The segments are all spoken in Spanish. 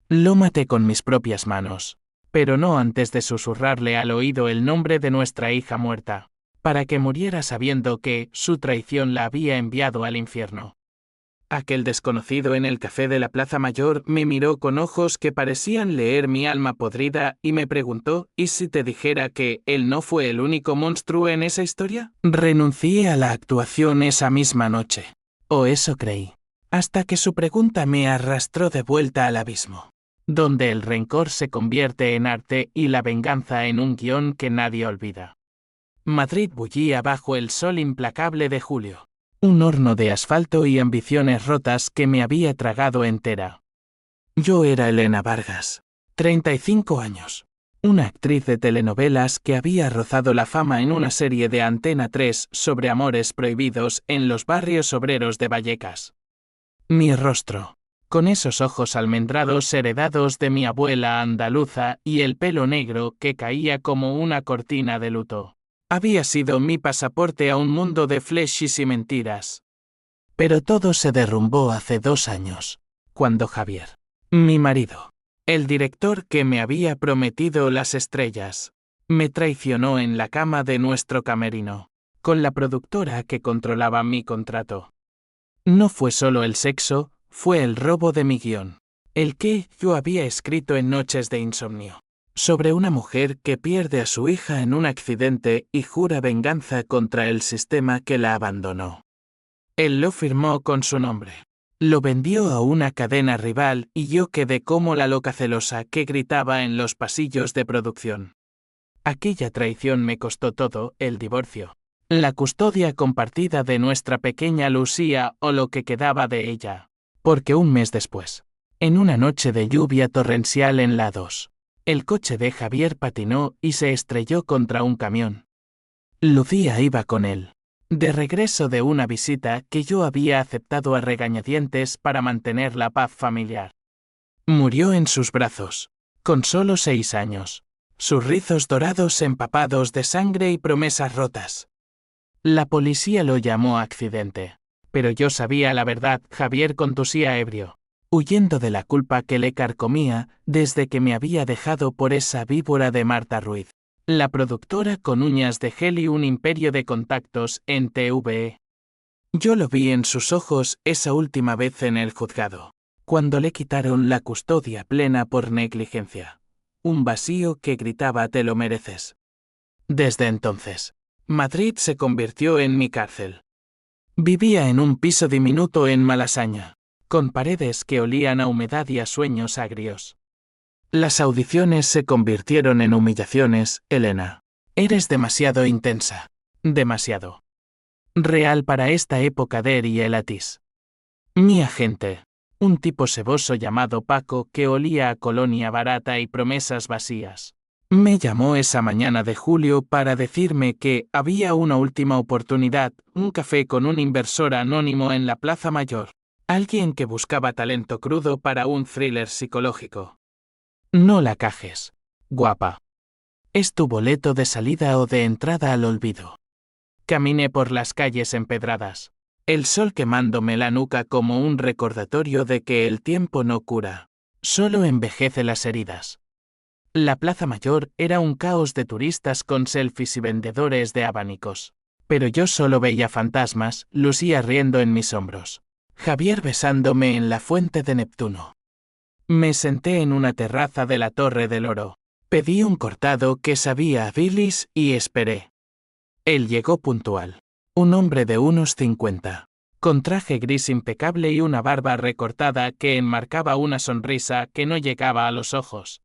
Lo maté con mis propias manos. Pero no antes de susurrarle al oído el nombre de nuestra hija muerta, para que muriera sabiendo que su traición la había enviado al infierno. Aquel desconocido en el café de la Plaza Mayor me miró con ojos que parecían leer mi alma podrida y me preguntó, ¿y si te dijera que él no fue el único monstruo en esa historia? Renuncié a la actuación esa misma noche. O eso creí. Hasta que su pregunta me arrastró de vuelta al abismo, donde el rencor se convierte en arte y la venganza en un guión que nadie olvida. Madrid bullía bajo el sol implacable de julio. Un horno de asfalto y ambiciones rotas que me había tragado entera. Yo era Elena Vargas, 35 años. Una actriz de telenovelas que había rozado la fama en una serie de Antena 3 sobre amores prohibidos en los barrios obreros de Vallecas. Mi rostro, con esos ojos almendrados heredados de mi abuela andaluza y el pelo negro que caía como una cortina de luto, había sido mi pasaporte a un mundo de flashes y mentiras. Pero todo se derrumbó hace 2 años, cuando Javier, mi marido, el director que me había prometido las estrellas, me traicionó en la cama de nuestro camerino, con la productora que controlaba mi contrato. No fue solo el sexo, fue el robo de mi guión, el que yo había escrito en noches de insomnio, sobre una mujer que pierde a su hija en un accidente y jura venganza contra el sistema que la abandonó. Él lo firmó con su nombre. Lo vendió a una cadena rival y yo quedé como la loca celosa que gritaba en los pasillos de producción. Aquella traición me costó todo, el divorcio, la custodia compartida de nuestra pequeña Lucía o lo que quedaba de ella. Porque un mes después, en una noche de lluvia torrencial en la 2, el coche de Javier patinó y se estrelló contra un camión. Lucía iba con él, de regreso de una visita que yo había aceptado a regañadientes para mantener la paz familiar. Murió en sus brazos, con solo 6 años, sus rizos dorados empapados de sangre y promesas rotas. La policía lo llamó accidente, pero yo sabía la verdad. Javier conducía ebrio, huyendo de la culpa que le carcomía desde que me había dejado por esa víbora de Marta Ruiz, la productora con uñas de gel y un imperio de contactos en TVE. Yo lo vi en sus ojos esa última vez en el juzgado, cuando le quitaron la custodia plena por negligencia. Un vacío que gritaba «te lo mereces». Desde entonces, Madrid se convirtió en mi cárcel. Vivía en un piso diminuto en Malasaña, con paredes que olían a humedad y a sueños agrios. Las audiciones se convirtieron en humillaciones. Elena, eres demasiado intensa. Demasiado real para esta época de Erielatis. Mi agente, un tipo seboso llamado Paco que olía a colonia barata y promesas vacías, me llamó esa mañana de julio para decirme que había una última oportunidad, un café con un inversor anónimo en la Plaza Mayor, alguien que buscaba talento crudo para un thriller psicológico. No la cajes, guapa. Es tu boleto de salida o de entrada al olvido. Caminé por las calles empedradas, el sol quemándome la nuca como un recordatorio de que el tiempo no cura, solo envejece las heridas. La Plaza Mayor era un caos de turistas con selfies y vendedores de abanicos. Pero yo solo veía fantasmas. Lucía riendo en mis hombros, Javier besándome en la fuente de Neptuno. Me senté en una terraza de la Torre del Oro. Pedí un cortado que sabía a bilis y esperé. Él llegó puntual. Un hombre de unos 50, con traje gris impecable y una barba recortada que enmarcaba una sonrisa que no llegaba a los ojos.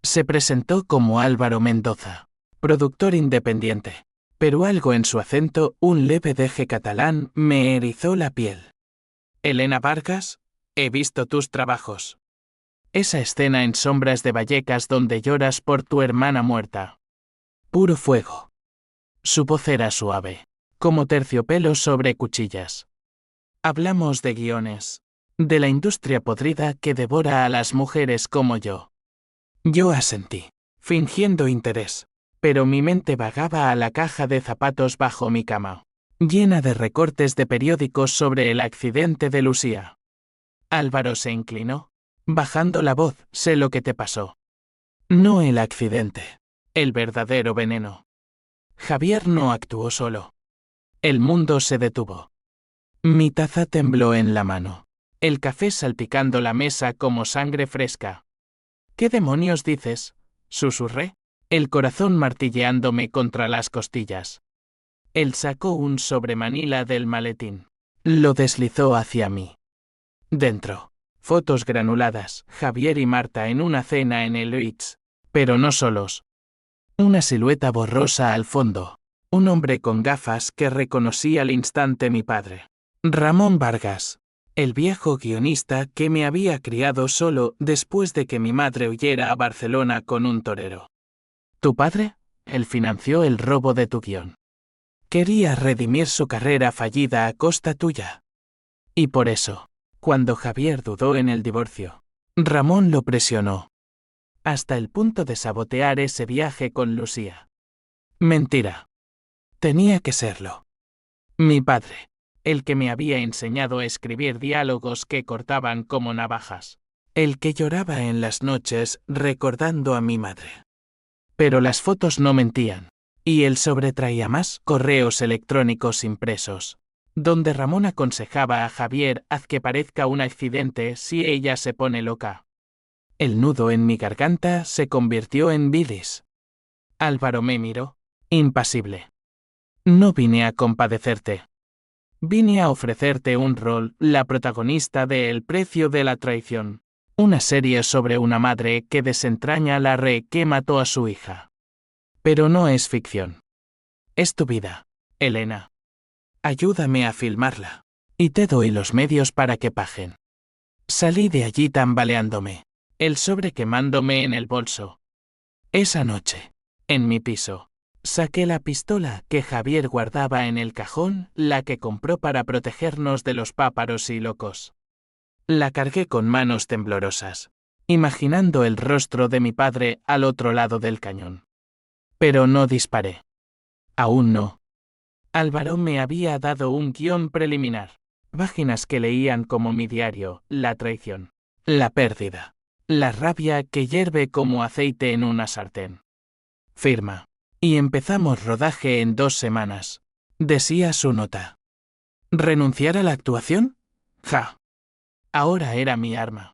Se presentó como Álvaro Mendoza, productor independiente, pero algo en su acento, un leve deje catalán, me erizó la piel. Elena Vargas, he visto tus trabajos. Esa escena en Sombras de Vallecas donde lloras por tu hermana muerta. Puro fuego. Su voz era suave, como terciopelo sobre cuchillas. Hablamos de guiones, de la industria podrida que devora a las mujeres como yo. Yo asentí, fingiendo interés, pero mi mente vagaba a la caja de zapatos bajo mi cama, llena de recortes de periódicos sobre el accidente de Lucía. Álvaro se inclinó, Bajando la voz, sé lo que te pasó. No el accidente. El verdadero veneno. Javier no actuó solo. El mundo se detuvo. Mi taza tembló en la mano. El café salpicando la mesa como sangre fresca. ¿Qué demonios dices? Susurré, el corazón martilleándome contra las costillas. Él sacó un sobremanila del maletín. Lo deslizó hacia mí. Dentro. Fotos granuladas, Javier y Marta en una cena en el Ritz. Pero no solos. Una silueta borrosa al fondo. Un hombre con gafas que reconocí al instante mi padre. Ramón Vargas. El viejo guionista que me había criado solo después de que mi madre huyera a Barcelona con un torero. ¿Tu padre? Él financió el robo de tu guión. Quería redimir su carrera fallida a costa tuya. Y por eso, cuando Javier dudó en el divorcio, Ramón lo presionó. Hasta el punto de sabotear ese viaje con Lucía. Mentira. Tenía que serlo. Mi padre, el que me había enseñado a escribir diálogos que cortaban como navajas. El que lloraba en las noches recordando a mi madre. Pero las fotos no mentían. Y el sobre traía más correos electrónicos impresos, donde Ramón aconsejaba a Javier: haz que parezca un accidente si ella se pone loca. El nudo en mi garganta se convirtió en bilis. Álvaro me miró, impasible. No vine a compadecerte. Vine a ofrecerte un rol, la protagonista de El precio de la traición. Una serie sobre una madre que desentraña la que mató a su hija. Pero no es ficción. Es tu vida, Elena. Ayúdame a filmarla. Y te doy los medios para que paguen. Salí de allí tambaleándome, el sobre quemándome en el bolso. Esa noche, en mi piso, saqué la pistola que Javier guardaba en el cajón, la que compró para protegernos de los páparos y locos. La cargué con manos temblorosas, imaginando el rostro de mi padre al otro lado del cañón. Pero no disparé. Aún no. Álvaro me había dado un guión preliminar. Páginas que leían como mi diario: la traición, la pérdida, la rabia que hierve como aceite en una sartén. Firma. Y empezamos rodaje en 2 semanas. Decía su nota. ¿Renunciar a la actuación? Ja. Ahora era mi arma.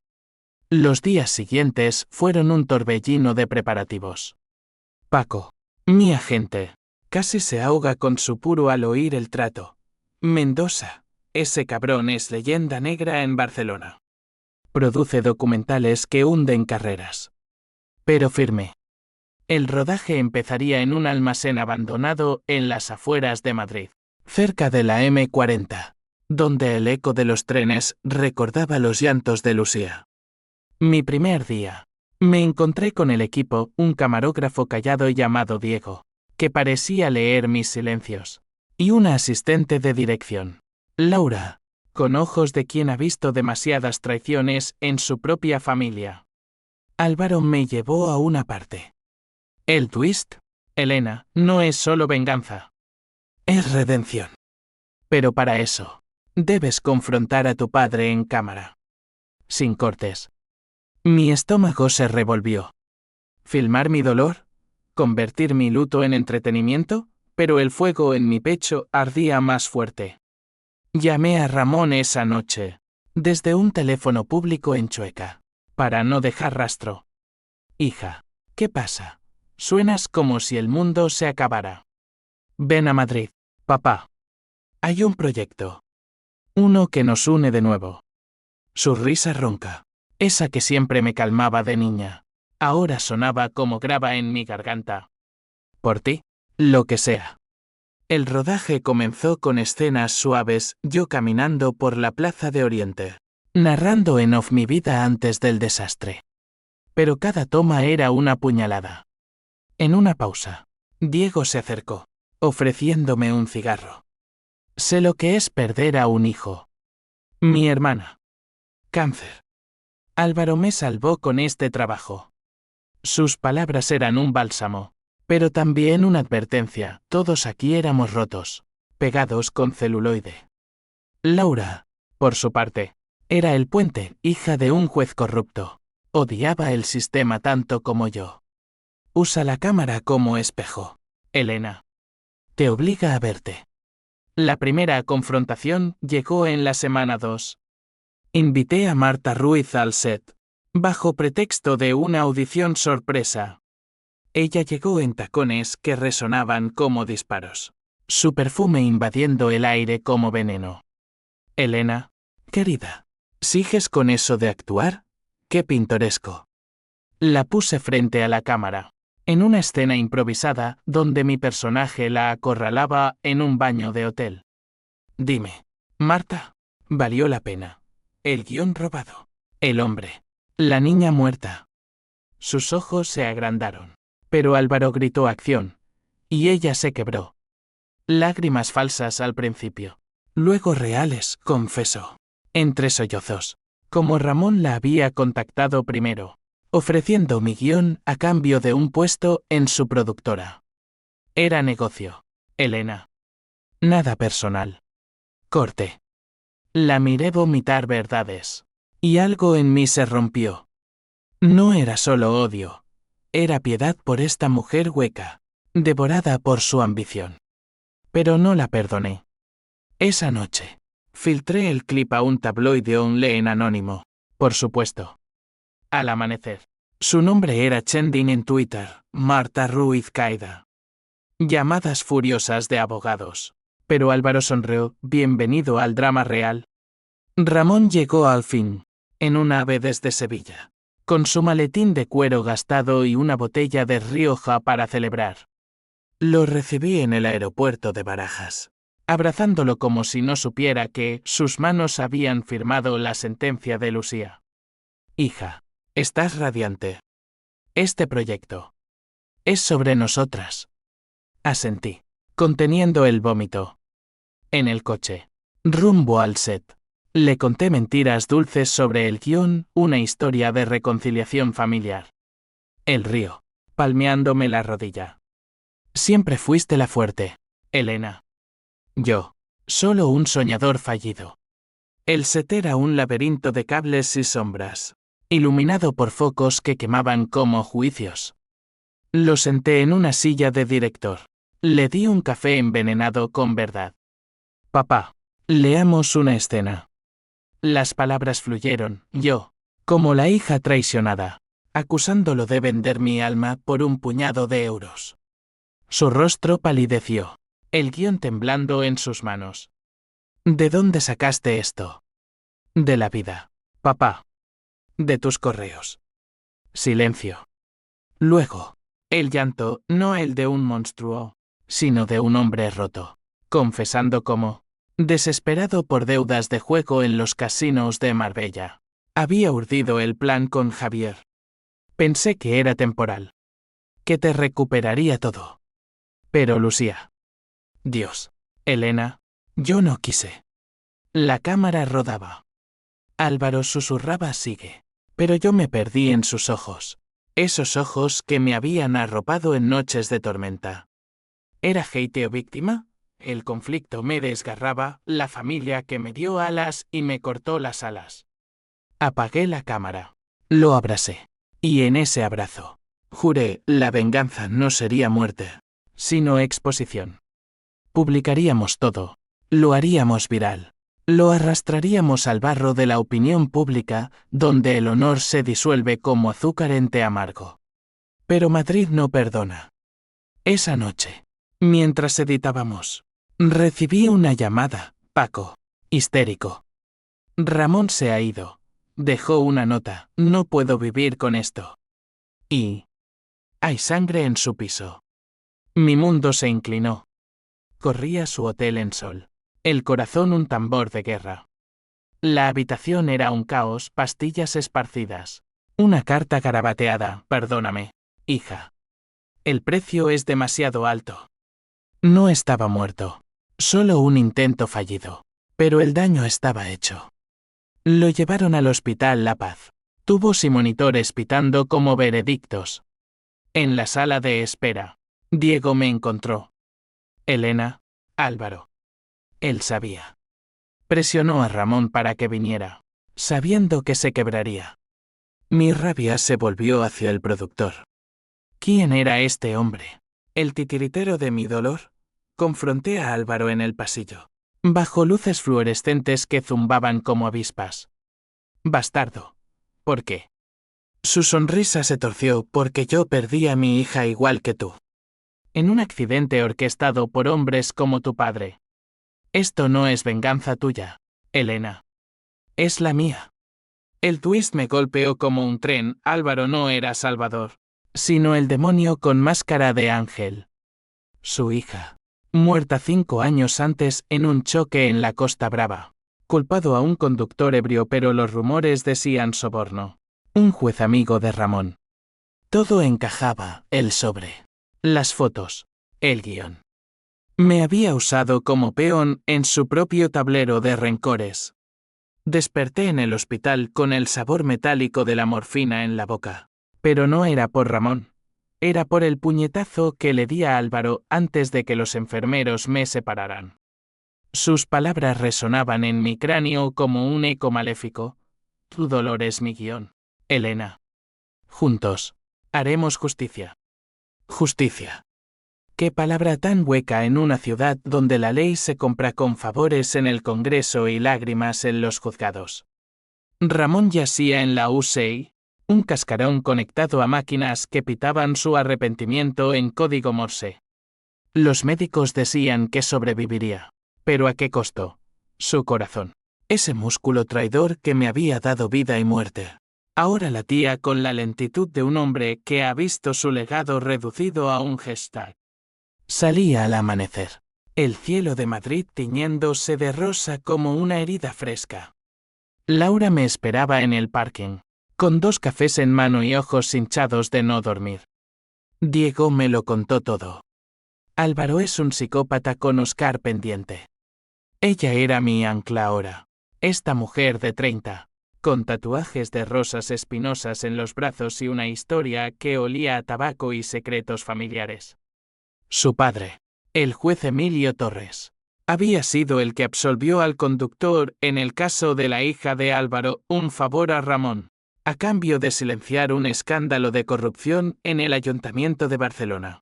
Los días siguientes fueron un torbellino de preparativos. Paco, mi agente, casi se ahoga con su puro al oír el trato. Mendoza, ese cabrón es leyenda negra en Barcelona. Produce documentales que hunden carreras. Pero firme. El rodaje empezaría en un almacén abandonado en las afueras de Madrid, cerca de la M40, donde el eco de los trenes recordaba los llantos de Lucía. Mi primer día. Me encontré con el equipo, un camarógrafo callado llamado Diego, que parecía leer mis silencios, y una asistente de dirección, Laura, con ojos de quien ha visto demasiadas traiciones en su propia familia. Álvaro me llevó a una parte. El twist, Elena, no es solo venganza. Es redención. Pero para eso, debes confrontar a tu padre en cámara. Sin cortes. Mi estómago se revolvió. ¿Filmar mi dolor? ¿Convertir mi luto en entretenimiento? Pero el fuego en mi pecho ardía más fuerte. Llamé a Ramón esa noche, desde un teléfono público en Chueca, para no dejar rastro. Hija, ¿qué pasa? Suenas como si el mundo se acabara. Ven a Madrid, papá. Hay un proyecto. Uno que nos une de nuevo. Su risa ronca, esa que siempre me calmaba de niña, ahora sonaba como grava en mi garganta. Por ti, lo que sea. El rodaje comenzó con escenas suaves, yo caminando por la Plaza de Oriente, narrando en off mi vida antes del desastre. Pero cada toma era una puñalada. En una pausa, Diego se acercó, ofreciéndome un cigarro. Sé lo que es perder a un hijo. Mi hermana. Cáncer. Álvaro me salvó con este trabajo. Sus palabras eran un bálsamo, pero también una advertencia: todos aquí éramos rotos, pegados con celuloide. Laura, por su parte, Era el puente, hija de un juez corrupto. Odiaba el sistema tanto como yo. Usa la cámara como espejo. Elena. Te obliga a verte. La primera confrontación llegó en la semana 2. Invité a Marta Ruiz al set, bajo pretexto de una audición sorpresa. Ella llegó en tacones que resonaban como disparos, su perfume invadiendo el aire como veneno. Elena, querida, ¿sigues con eso de actuar? ¡Qué pintoresco! La puse frente a la cámara, en una escena improvisada donde mi personaje la acorralaba en un baño de hotel. Dime, Marta, ¿valió la pena? El guión robado, el hombre, la niña muerta. Sus ojos se agrandaron, pero Álvaro gritó acción, y ella se quebró. Lágrimas falsas al principio, luego reales, confesó, entre sollozos, como Ramón la había contactado primero, ofreciendo mi guión a cambio de un puesto en su productora. Era negocio, Elena. Nada personal. Corte. La miré vomitar verdades, y algo en mí se rompió. No era solo odio, era piedad por esta mujer hueca, devorada por su ambición. Pero no la perdoné. Esa noche, filtré el clip a un tabloide online anónimo, por supuesto. Al amanecer, su nombre era trending en Twitter, Marta Ruiz caída. Llamadas furiosas de abogados. Pero Álvaro sonrió, bienvenido al drama real. Ramón llegó al fin, en un ave desde Sevilla, con su maletín de cuero gastado y una botella de Rioja para celebrar. Lo recibí en el aeropuerto de Barajas, abrazándolo como si no supiera que sus manos habían firmado la sentencia de Lucía. Hija, estás radiante. Este proyecto es sobre nosotras. Asentí, conteniendo el vómito. En el coche, rumbo al set, le conté mentiras dulces sobre el guión, una historia de reconciliación familiar. El río, palmeándome la rodilla. Siempre fuiste la fuerte, Elena. Yo, solo un soñador fallido. El set era un laberinto de cables y sombras, iluminado por focos que quemaban como juicios. Lo senté en una silla de director. Le di un café envenenado con verdad. Papá, leamos una escena. Las palabras fluyeron, yo, como la hija traicionada, acusándolo de vender mi alma por un puñado de euros. Su rostro palideció, el guión temblando en sus manos. ¿De dónde sacaste esto? De la vida, papá. De tus correos. Silencio. Luego, el llanto, no el de un monstruo, sino de un hombre roto, confesando cómo, desesperado por deudas de juego en los casinos de Marbella, había urdido el plan con Javier. Pensé que era temporal, que te recuperaría todo. Pero Lucía. Dios. Elena, yo no quise. La cámara rodaba. Álvaro susurraba sigue, pero yo me perdí en sus ojos, esos ojos que me habían arropado en noches de tormenta. ¿Era hate o víctima? El conflicto me desgarraba, la familia que me dio alas y me cortó las alas. Apagué la cámara. Lo abracé. Y en ese abrazo, juré, la venganza no sería muerte, sino exposición. Publicaríamos todo. Lo haríamos viral. Lo arrastraríamos al barro de la opinión pública, donde el honor se disuelve como azúcar en té amargo. Pero Madrid no perdona. Esa noche, mientras editábamos, recibí una llamada, Paco, histérico. Ramón se ha ido. Dejó una nota, no puedo vivir con esto. Y hay sangre en su piso. Mi mundo se inclinó. Corrí a su hotel en Sol. El corazón un tambor de guerra. La habitación era un caos, pastillas esparcidas. Una carta garabateada, perdóname, hija. El precio es demasiado alto. No estaba muerto. Solo un intento fallido. Pero el daño estaba hecho. Lo llevaron al hospital La Paz. Tubos y monitores pitando como veredictos. En la sala de espera, Diego me encontró. Elena, Álvaro. Él sabía. Presionó a Ramón para que viniera. sabiendo que se quebraría. Mi rabia se volvió hacia el productor. ¿Quién era este hombre? ¿El titiritero de mi dolor? Confronté a Álvaro en el pasillo, bajo luces fluorescentes que zumbaban como avispas. Bastardo. ¿Por qué? Su sonrisa se torció porque yo perdí a mi hija igual que tú. En un accidente orquestado por hombres como tu padre. Esto no es venganza tuya, Elena. Es la mía. El twist me golpeó como un tren. Álvaro no era Salvador, sino el demonio con máscara de ángel. Su hija, muerta 5 años antes en un choque en la Costa Brava. Culpado a un conductor ebrio, pero los rumores decían soborno. Un juez amigo de Ramón. Todo encajaba, el sobre, las fotos, el guión. Me había usado como peón en su propio tablero de rencores. Desperté en el hospital con el sabor metálico de la morfina en la boca. Pero no era por Ramón. Era por el puñetazo que le di a Álvaro antes de que los enfermeros me separaran. Sus palabras resonaban en mi cráneo como un eco maléfico. Tu dolor es mi guión, Elena. Juntos, haremos justicia. Justicia. Qué palabra tan hueca en una ciudad donde la ley se compra con favores en el Congreso y lágrimas en los juzgados. Ramón yacía en la UCI, un cascarón conectado a máquinas que pitaban su arrepentimiento en código Morse. Los médicos decían que sobreviviría. ¿Pero a qué costo? Su corazón. Ese músculo traidor que me había dado vida y muerte. Ahora latía con la lentitud de un hombre que ha visto su legado reducido a un hashtag. Salía al amanecer. El cielo de Madrid tiñéndose de rosa como una herida fresca. Laura me esperaba en el parking, con 2 cafés en mano y ojos hinchados de no dormir. Diego me lo contó todo. Álvaro es un psicópata con Oscar pendiente. Ella era mi ancla ahora. Esta mujer de 30, con tatuajes de rosas espinosas en los brazos y una historia que olía a tabaco y secretos familiares. Su padre, el juez Emilio Torres, había sido el que absolvió al conductor en el caso de la hija de Álvaro, un favor a Ramón, a cambio de silenciar un escándalo de corrupción en el Ayuntamiento de Barcelona.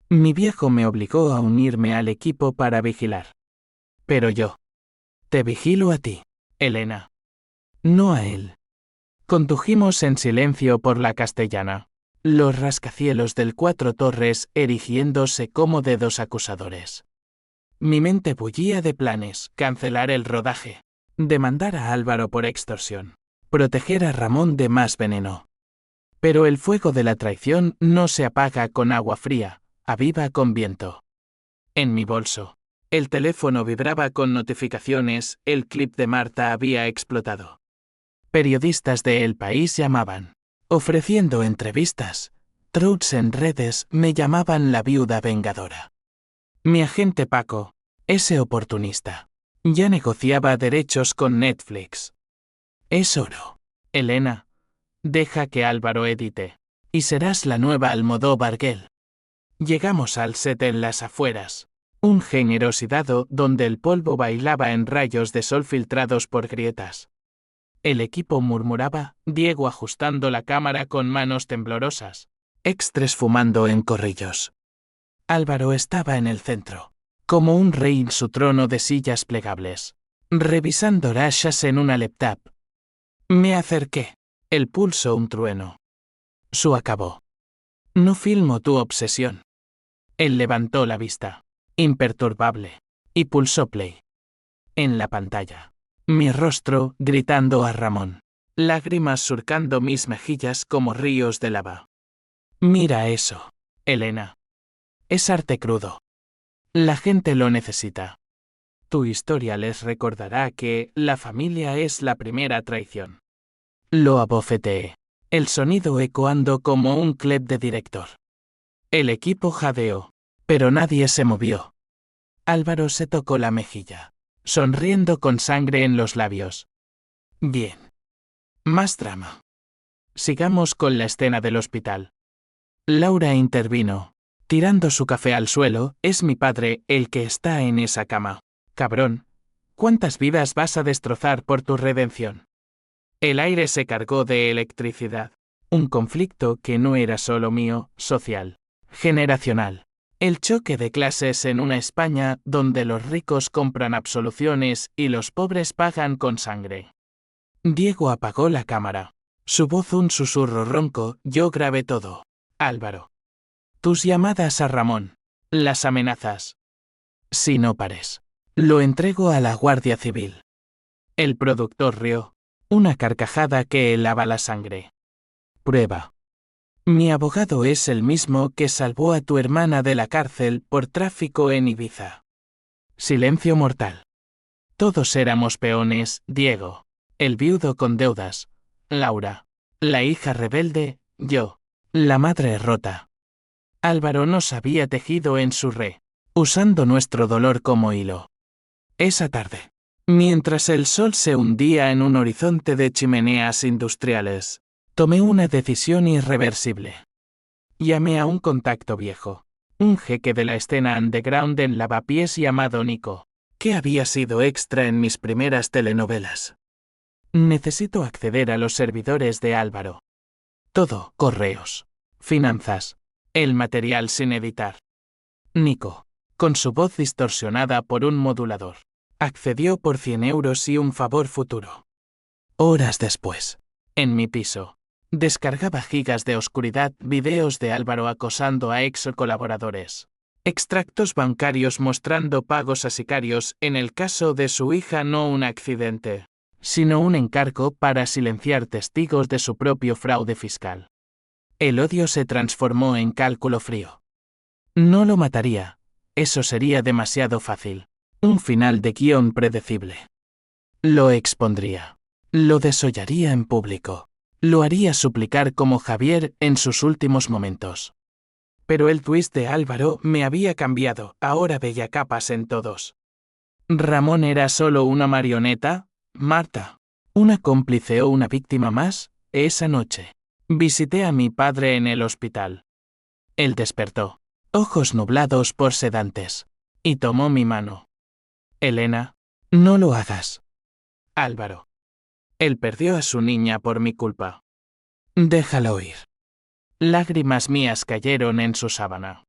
Mi viejo me obligó a unirme al equipo para vigilar. Pero yo te vigilo a ti, Elena. No a él. Condujimos en silencio por la Castellana. Los rascacielos del Cuatro Torres erigiéndose como dedos acusadores. Mi mente bullía de planes: cancelar el rodaje, demandar a Álvaro por extorsión, proteger a Ramón de más veneno. Pero el fuego de la traición no se apaga con agua fría, aviva con viento. En mi bolso, el teléfono vibraba con notificaciones, el clip de Marta había explotado. Periodistas de El País llamaban, ofreciendo entrevistas. Trouts en redes me llamaban la viuda vengadora. Mi agente Paco, ese oportunista, ya negociaba derechos con Netflix. Es oro. Elena, deja que Álvaro edite, y serás la nueva Almodóvar Guel. Llegamos al set en las afueras, un generosidado donde el polvo bailaba en rayos de sol filtrados por grietas. El equipo murmuraba, Diego ajustando la cámara con manos temblorosas, extres fumando en corrillos. Álvaro estaba en el centro, como un rey en su trono de sillas plegables, revisando rayas en una laptop. Me acerqué, el pulso un trueno. Su acabó. No filmo tu obsesión. Él levantó la vista, imperturbable, y pulsó play. En la pantalla, mi rostro gritando a Ramón, lágrimas surcando mis mejillas como ríos de lava. Mira eso, Elena. Es arte crudo. La gente lo necesita. Tu historia les recordará que la familia es la primera traición. Lo abofeteé, el sonido ecoando como un clip de director. El equipo jadeó, pero nadie se movió. Álvaro se tocó la mejilla, sonriendo con sangre en los labios. Bien. Más drama. Sigamos con la escena del hospital. Laura intervino, tirando su café al suelo. Es mi padre el que está en esa cama. Cabrón, ¿cuántas vidas vas a destrozar por tu redención? El aire se cargó de electricidad. Un conflicto que no era solo mío, social, generacional. El choque de clases en una España donde los ricos compran absoluciones y los pobres pagan con sangre. Diego apagó la cámara. Su voz un susurro ronco, yo grabé todo. Álvaro. Tus llamadas a Ramón. Las amenazas. Si no pares. Lo entrego a la Guardia Civil. El productor rió. Una carcajada que helaba la sangre. Prueba. Mi abogado es el mismo que salvó a tu hermana de la cárcel por tráfico en Ibiza. Silencio mortal. Todos éramos peones, Diego. El viudo con deudas. Laura. La hija rebelde, yo. La madre rota. Álvaro nos había tejido en su usando nuestro dolor como hilo. Esa tarde, mientras el sol se hundía en un horizonte de chimeneas industriales, tomé una decisión irreversible. Llamé a un contacto viejo, un jeque de la escena underground en Lavapiés llamado Nico, que había sido extra en mis primeras telenovelas. Necesito acceder a los servidores de Álvaro. Todo, correos, finanzas, el material sin editar. Nico, con su voz distorsionada por un modulador, accedió por 100 euros y un favor futuro. Horas después, en mi piso, descargaba gigas de oscuridad, videos de Álvaro acosando a ex colaboradores, extractos bancarios mostrando pagos a sicarios en el caso de su hija, no un accidente, sino un encargo para silenciar testigos de su propio fraude fiscal. El odio se transformó en cálculo frío. No lo mataría, eso sería demasiado fácil. Un final de guión predecible. Lo expondría. Lo desollaría en público. Lo haría suplicar como Javier en sus últimos momentos. Pero el twist de Álvaro me había cambiado, ahora veía capas en todos. ¿Ramón era solo una marioneta? Marta. ¿Una cómplice o una víctima más? Esa noche. Visité a mi padre en el hospital. Él despertó, ojos nublados por sedantes, y tomó mi mano. Elena, no lo hagas. Álvaro. Él perdió a su niña por mi culpa. Déjalo ir. Lágrimas mías cayeron en su sábana.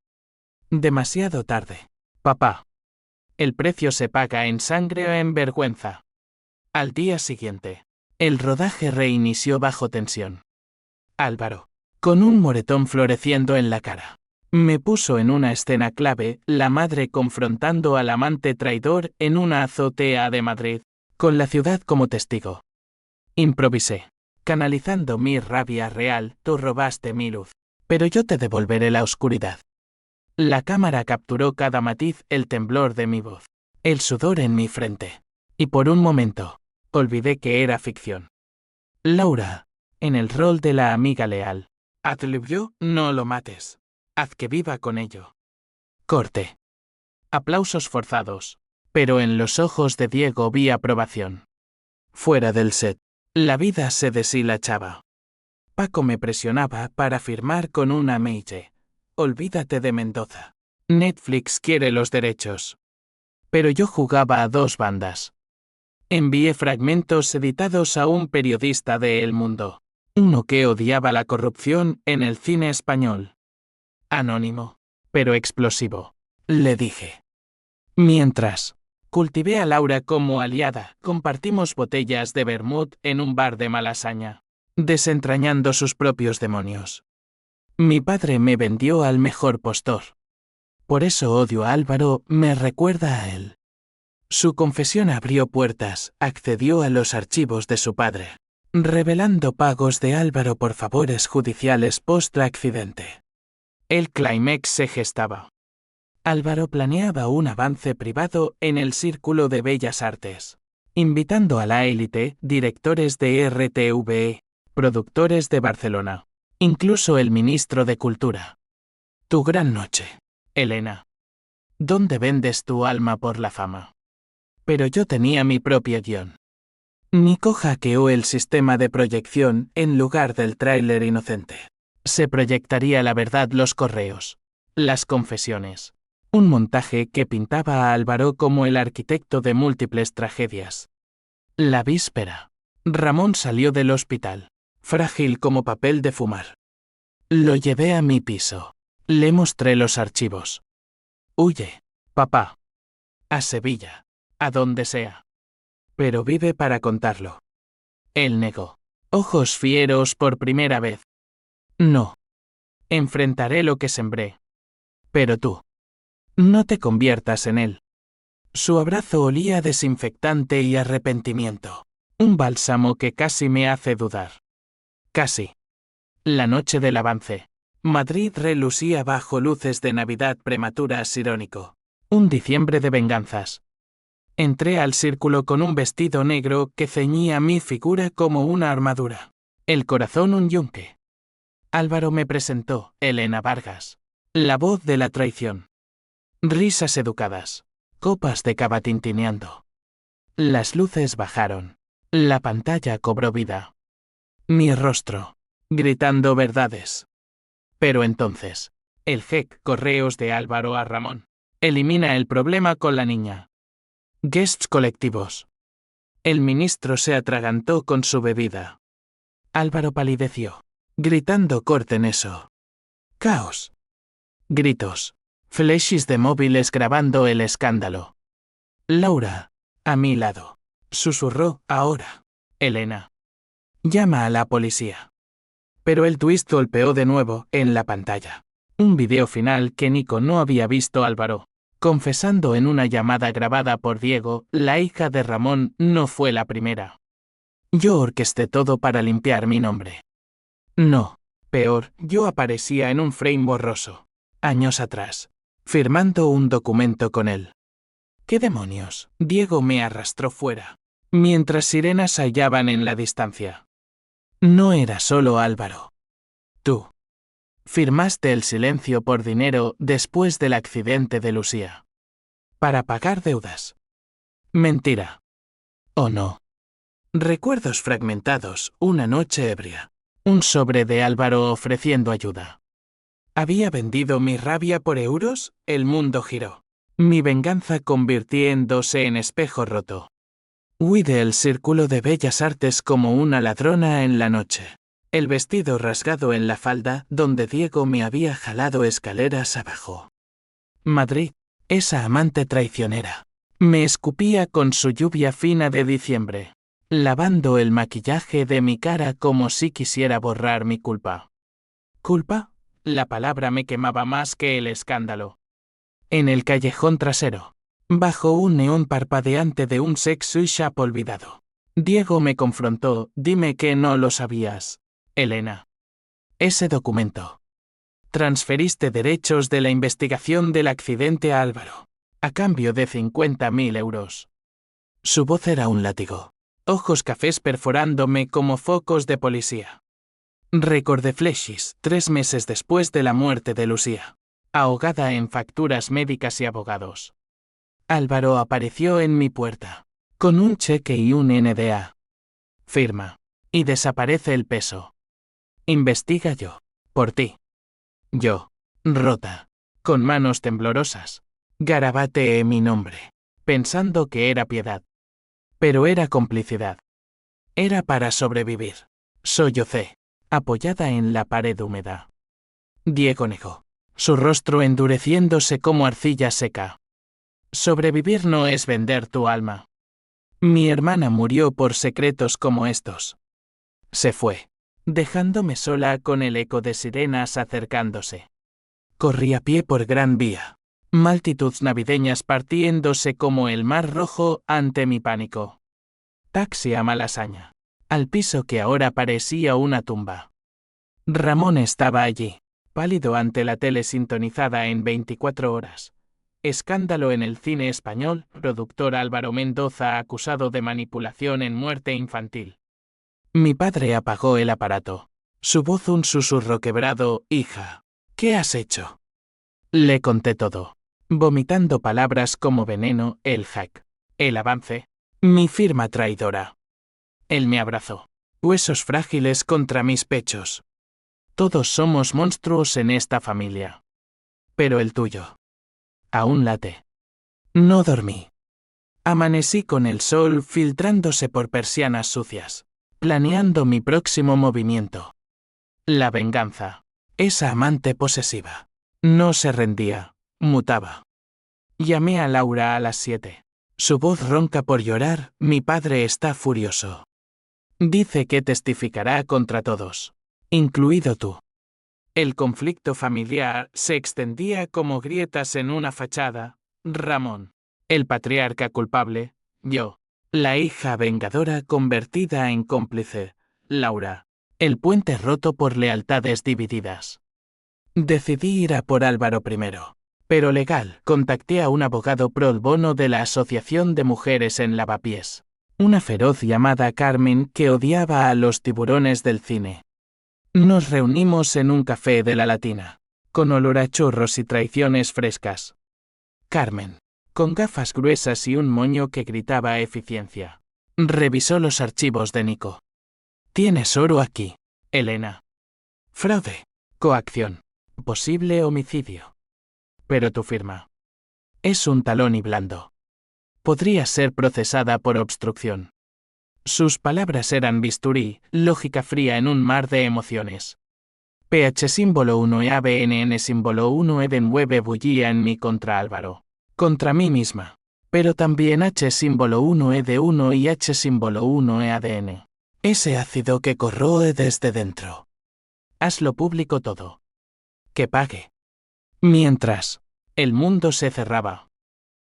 Demasiado tarde. Papá. El precio se paga en sangre o en vergüenza. Al día siguiente, el rodaje reinició bajo tensión. Álvaro, con un moretón floreciendo en la cara, me puso en una escena clave, la madre confrontando al amante traidor en una azotea de Madrid, con la ciudad como testigo. Improvisé, canalizando mi rabia real, tú robaste mi luz, pero yo te devolveré la oscuridad. La cámara capturó cada matiz, el temblor de mi voz, el sudor en mi frente, y por un momento, olvidé que era ficción. Laura, en el rol de la amiga leal. Hazlo, no lo mates. Haz que viva con ello. Corte. Aplausos forzados. Pero en los ojos de Diego vi aprobación. Fuera del set, la vida se deshilachaba. Paco me presionaba para firmar con una Meije. Olvídate de Mendoza. Netflix quiere los derechos. Pero yo jugaba a dos bandas. Envié fragmentos editados a un periodista de El Mundo. Uno que odiaba la corrupción en el cine español. Anónimo, pero explosivo, le dije. Mientras, cultivé a Laura como aliada, compartimos botellas de vermut en un bar de Malasaña, desentrañando sus propios demonios. Mi padre me vendió al mejor postor. Por eso odio a Álvaro, me recuerda a él. Su confesión abrió puertas, accedió a los archivos de su padre, revelando pagos de Álvaro por favores judiciales post-accidente. El clímax se gestaba. Álvaro planeaba un avance privado en el Círculo de Bellas Artes, invitando a la élite, directores de RTV, productores de Barcelona, incluso el ministro de Cultura. Tu gran noche, Elena. ¿Dónde vendes tu alma por la fama? Pero yo tenía mi propio guión. Nico hackeó el sistema de proyección en lugar del tráiler inocente. Se proyectaría la verdad, los correos, las confesiones. Un montaje que pintaba a Álvaro como el arquitecto de múltiples tragedias. La víspera, Ramón salió del hospital, frágil como papel de fumar. Lo llevé a mi piso. Le mostré los archivos. Huye, papá. A Sevilla. A donde sea. Pero vive para contarlo. Él negó. Ojos fieros por primera vez. No. Enfrentaré lo que sembré. Pero tú. No te conviertas en él. Su abrazo olía a desinfectante y arrepentimiento. Un bálsamo que casi me hace dudar. Casi. La noche del avance. Madrid relucía bajo luces de Navidad prematuras irónico. Un diciembre de venganzas. Entré al círculo con un vestido negro que ceñía mi figura como una armadura. El corazón un yunque. Álvaro me presentó, Elena Vargas. La voz de la traición. Risas educadas. Copas de cava tintineando. Las luces bajaron. La pantalla cobró vida. Mi rostro. Gritando verdades. Pero entonces, el jeque correos de Álvaro a Ramón. Elimina el problema con la niña. Guests colectivos. El ministro se atragantó con su bebida. Álvaro palideció. Gritando corten eso. Caos. Gritos. Flashes de móviles grabando el escándalo. Laura, a mi lado. Susurró, ahora. Elena. Llama a la policía. Pero el twist golpeó de nuevo en la pantalla. Un video final que Nico no había visto Álvaro. Confesando en una llamada grabada por Diego, la hija de Ramón no fue la primera. Yo orquesté todo para limpiar mi nombre. No, peor, yo aparecía en un frame borroso. Años atrás. Firmando un documento con él. ¿Qué demonios? Diego me arrastró fuera. Mientras sirenas hallaban en la distancia. No era solo Álvaro. Tú. Firmaste el silencio por dinero después del accidente de Lucía. Para pagar deudas. Mentira. ¿O no? Recuerdos fragmentados, una noche ebria. Un sobre de Álvaro ofreciendo ayuda. ¿Había vendido mi rabia por euros? El mundo giró. Mi venganza convirtiéndose en espejo roto. Huí del círculo de bellas artes como una ladrona en la noche. El vestido rasgado en la falda donde Diego me había jalado escaleras abajo. Madrid, esa amante traicionera. Me escupía con su lluvia fina de diciembre, lavando el maquillaje de mi cara como si quisiera borrar mi culpa. ¿Culpa? La palabra me quemaba más que el escándalo. En el callejón trasero, bajo un neón parpadeante de un sex shop olvidado, Diego me confrontó, dime que no lo sabías. Elena. Ese documento. Transferiste derechos de la investigación del accidente a Álvaro, a cambio de 50.000 euros. Su voz era un látigo, ojos cafés perforándome como focos de policía. Recordé flashes 3 meses después de la muerte de Lucía, ahogada en facturas médicas y abogados. Álvaro apareció en mi puerta, con un cheque y un NDA. Firma. Y desaparece el peso. Investiga yo. Por ti. Yo. Rota. Con manos temblorosas. Garabateé mi nombre. Pensando que era piedad. Pero era complicidad. Era para sobrevivir. Sollocé. Apoyada en la pared húmeda. Diego negó. Su rostro endureciéndose como arcilla seca. Sobrevivir no es vender tu alma. Mi hermana murió por secretos como estos. Se fue, dejándome sola con el eco de sirenas acercándose. Corrí a pie por Gran Vía. Multitudes navideñas partiéndose como el mar rojo ante mi pánico. Taxi a Malasaña. Al piso que ahora parecía una tumba. Ramón estaba allí, pálido ante la tele sintonizada en 24 horas. Escándalo en el cine español, productor Álvaro Mendoza acusado de manipulación en muerte infantil. Mi padre apagó el aparato. Su voz un susurro quebrado, hija, ¿qué has hecho? Le conté todo, vomitando palabras como veneno, el hack, el avance, mi firma traidora. Él me abrazó, huesos frágiles contra mis pechos. Todos somos monstruos en esta familia. Pero el tuyo. Aún late. No dormí. Amanecí con el sol filtrándose por persianas sucias. planeando mi próximo movimiento. La venganza. Esa amante posesiva. No se rendía, mutaba. Llamé a Laura a las 7. Su voz ronca por llorar, mi padre está furioso. Dice que testificará contra todos, incluido tú. El conflicto familiar se extendía como grietas en una fachada. Ramón, el patriarca culpable, yo, la hija vengadora convertida en cómplice, Laura, el puente roto por lealtades divididas. Decidí ir a por Álvaro primero, pero legal. Contacté a un abogado pro bono de la Asociación de Mujeres en Lavapiés, una feroz llamada Carmen que odiaba a los tiburones del cine. Nos reunimos en un café de la Latina, con olor a churros y traiciones frescas. Carmen, con gafas gruesas y un moño que gritaba eficiencia, revisó los archivos de Nico. Tienes oro aquí, Elena. Fraude, coacción, posible homicidio. Pero tu firma es un talón y blando. Podría ser procesada por obstrucción. Sus palabras eran bisturí, lógica fría en un mar de emociones. PH símbolo 1 e ABNN símbolo 1 e de 9 bullía en mí contra Álvaro. Contra mí misma. Pero también H símbolo 1 e de 1 y H símbolo 1 e ADN. Ese ácido que corroe desde dentro. Hazlo público todo. Que pague. Mientras, el mundo se cerraba.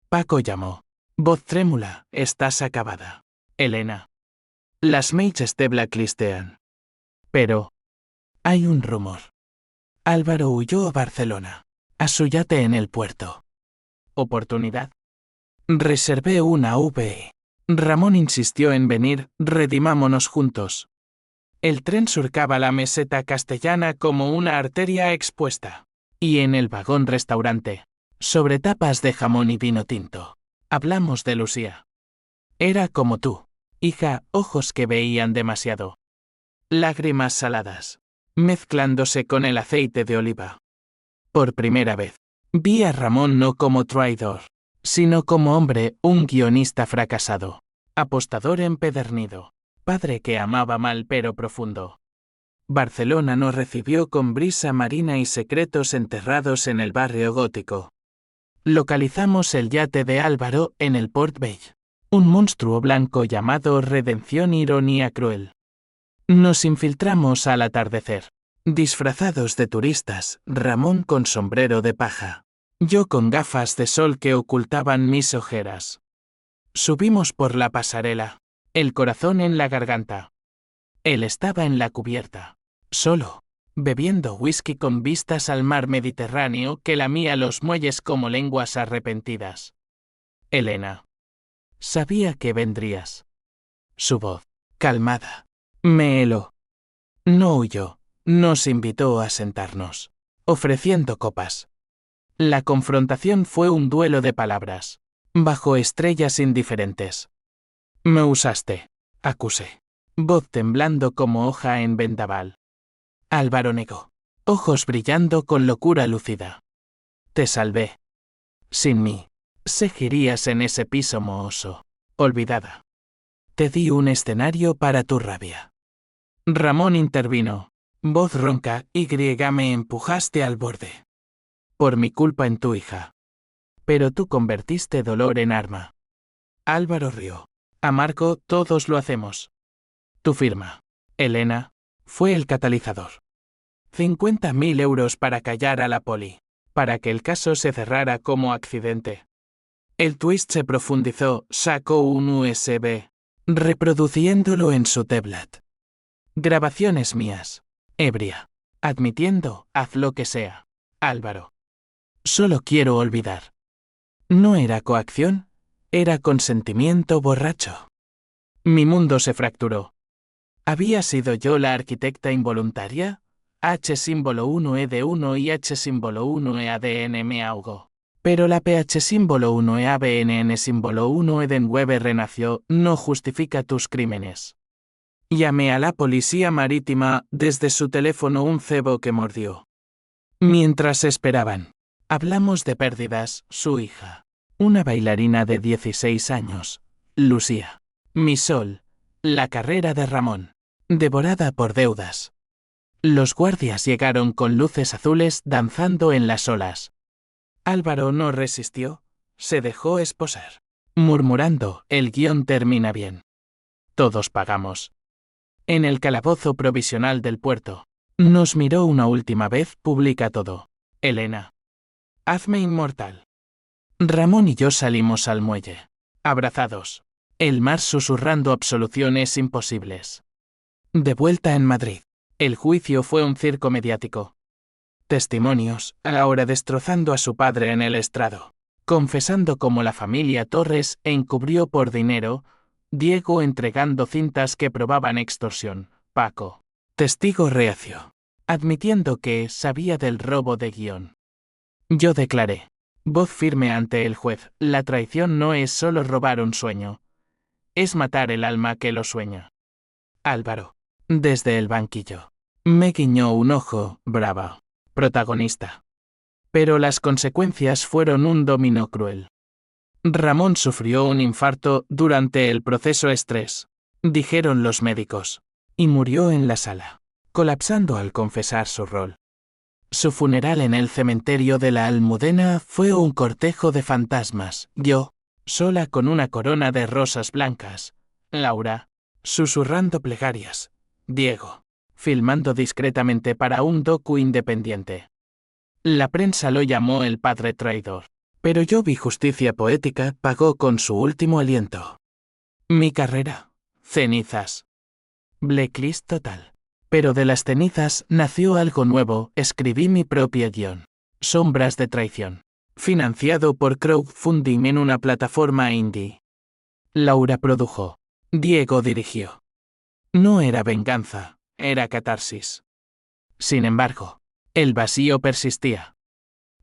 Paco llamó. Voz trémula, estás acabada. Elena. Las mages te blacklistean. Pero hay un rumor. Álvaro huyó a Barcelona, a su yate en el puerto. ¿Oportunidad? Reservé una VE. Ramón insistió en venir, redimámonos juntos. El tren surcaba la meseta castellana como una arteria expuesta. Y en el vagón restaurante, sobre tapas de jamón y vino tinto, hablamos de Lucía. Era como tú. Hija, ojos que veían demasiado. Lágrimas saladas, mezclándose con el aceite de oliva. Por primera vez, vi a Ramón no como traidor, sino como hombre, un guionista fracasado, apostador empedernido, padre que amaba mal pero profundo. Barcelona nos recibió con brisa marina y secretos enterrados en el barrio gótico. Localizamos el yate de Álvaro en el Port Vell. Un monstruo blanco llamado Redención Ironía Cruel. Nos infiltramos al atardecer. Disfrazados de turistas, Ramón con sombrero de paja. Yo con gafas de sol que ocultaban mis ojeras. Subimos por la pasarela, el corazón en la garganta. Él estaba en la cubierta, solo, bebiendo whisky con vistas al mar Mediterráneo que lamía los muelles como lenguas arrepentidas. Elena. Sabía que vendrías. Su voz, calmada, me heló. No huyó, nos invitó a sentarnos, ofreciendo copas. La confrontación fue un duelo de palabras, bajo estrellas indiferentes. Me usaste, acusé, voz temblando como hoja en vendaval. Álvaro negó, ojos brillando con locura lúcida. Te salvé. Sin mí, seguirías en ese piso mohoso, olvidada. Te di un escenario para tu rabia. Ramón intervino, voz ronca, y me empujaste al borde. Por mi culpa en tu hija. Pero tú convertiste dolor en arma. Álvaro rió. Amargo, todos lo hacemos. Tu firma, Elena, fue el catalizador. 50.000 euros para callar a la poli, para que el caso se cerrara como accidente. El twist se profundizó, sacó un USB, reproduciéndolo en su tablet. Grabaciones mías, ebria, admitiendo, haz lo que sea, Álvaro. Solo quiero olvidar. No era coacción, era consentimiento borracho. Mi mundo se fracturó. ¿Había sido yo la arquitecta involuntaria? H símbolo 1 E de 1 y H símbolo 1 E ADN me ahogó. Pero la PH símbolo 1 E ABNN símbolo 1 E de 9 renació, no justifica tus crímenes. Llamé a la policía marítima desde su teléfono un cebo que mordió. Mientras esperaban, hablamos de pérdidas, su hija. Una bailarina de 16 años, Lucía. Mi sol, la carrera de Ramón. devorada por deudas. Los guardias llegaron con luces azules danzando en las olas. Álvaro no resistió, se dejó esposar. Murmurando, el guión termina bien. Todos pagamos. En el calabozo provisional del puerto. Nos miró una última vez, publica todo. Elena. Hazme inmortal. Ramón y yo salimos al muelle. Abrazados. El mar susurrando absoluciones imposibles. De vuelta en Madrid. El juicio fue un circo mediático. Testimonios, ahora destrozando a su padre en el estrado. Confesando cómo la familia Torres encubrió por dinero, Diego entregando cintas que probaban extorsión, Paco. Testigo reacio. Admitiendo que sabía del robo de guión. Yo declaré. Voz firme ante el juez, la traición no es solo robar un sueño. Es matar el alma que lo sueña. Álvaro. Desde el banquillo. Me guiñó un ojo, brava. Protagonista. Pero las consecuencias fueron un dominó cruel. Ramón sufrió un infarto durante el proceso estrés, dijeron los médicos, y murió en la sala, colapsando al confesar su rol. Su funeral en el cementerio de la Almudena fue un cortejo de fantasmas, yo, sola con una corona de rosas blancas, Laura, susurrando plegarias, Diego, filmando discretamente para un docu independiente. La prensa lo llamó el padre traidor. Pero yo vi justicia poética, pagó con su último aliento. Mi carrera. Cenizas. Blacklist total. Pero de las cenizas nació algo nuevo, escribí mi propio guión. Sombras de traición. Financiado por crowdfunding en una plataforma indie. Laura produjo. Diego dirigió. No era venganza, era catarsis. Sin embargo, el vacío persistía.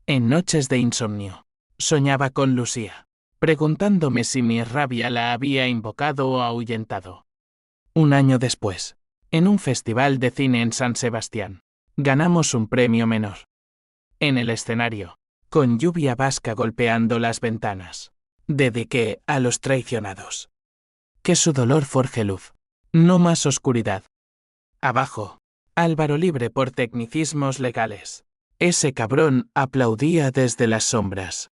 En noches de insomnio. Soñaba con Lucía, preguntándome si mi rabia la había invocado o ahuyentado. Un año después, en un festival de cine en San Sebastián, ganamos un premio menor. En el escenario, con lluvia vasca golpeando las ventanas, dediqué a los traicionados. Que su dolor forje luz, no más oscuridad. Abajo, Álvaro libre por tecnicismos legales. Ese cabrón aplaudía desde las sombras.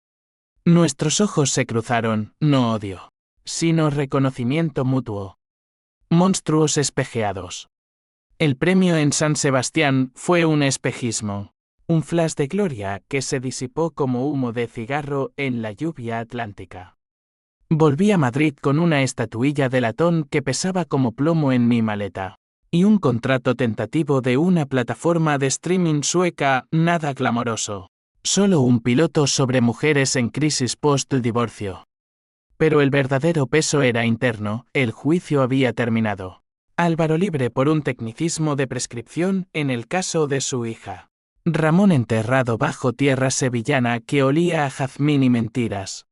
Nuestros ojos se cruzaron, no odio, sino reconocimiento mutuo. Monstruos espejeados. El premio en San Sebastián fue un espejismo, un flash de gloria que se disipó como humo de cigarro en la lluvia atlántica. Volví a Madrid con una estatuilla de latón que pesaba como plomo en mi maleta, y un contrato tentativo de una plataforma de streaming sueca nada glamoroso. Solo un piloto sobre mujeres en crisis post-divorcio. Pero el verdadero peso era interno, el juicio había terminado. Álvaro libre por un tecnicismo de prescripción en el caso de su hija. Ramón enterrado bajo tierra sevillana que olía a jazmín y mentiras.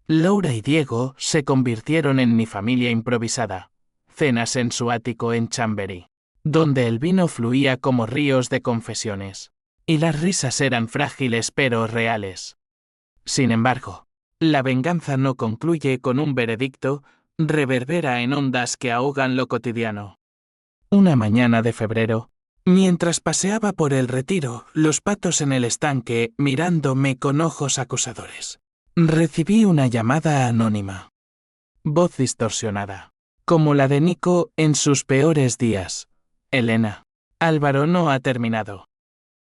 Laura y Diego se convirtieron en mi familia improvisada. Cenas en su ático en Chamberí, donde el vino fluía como ríos de confesiones. Y las risas eran frágiles pero reales. Sin embargo, la venganza no concluye con un veredicto, reverbera en ondas que ahogan lo cotidiano. Una mañana de febrero, mientras paseaba por el Retiro, los patos en el estanque, mirándome con ojos acusadores, recibí una llamada anónima. Voz distorsionada, como la de Nico en sus peores días. Elena, Álvaro no ha terminado.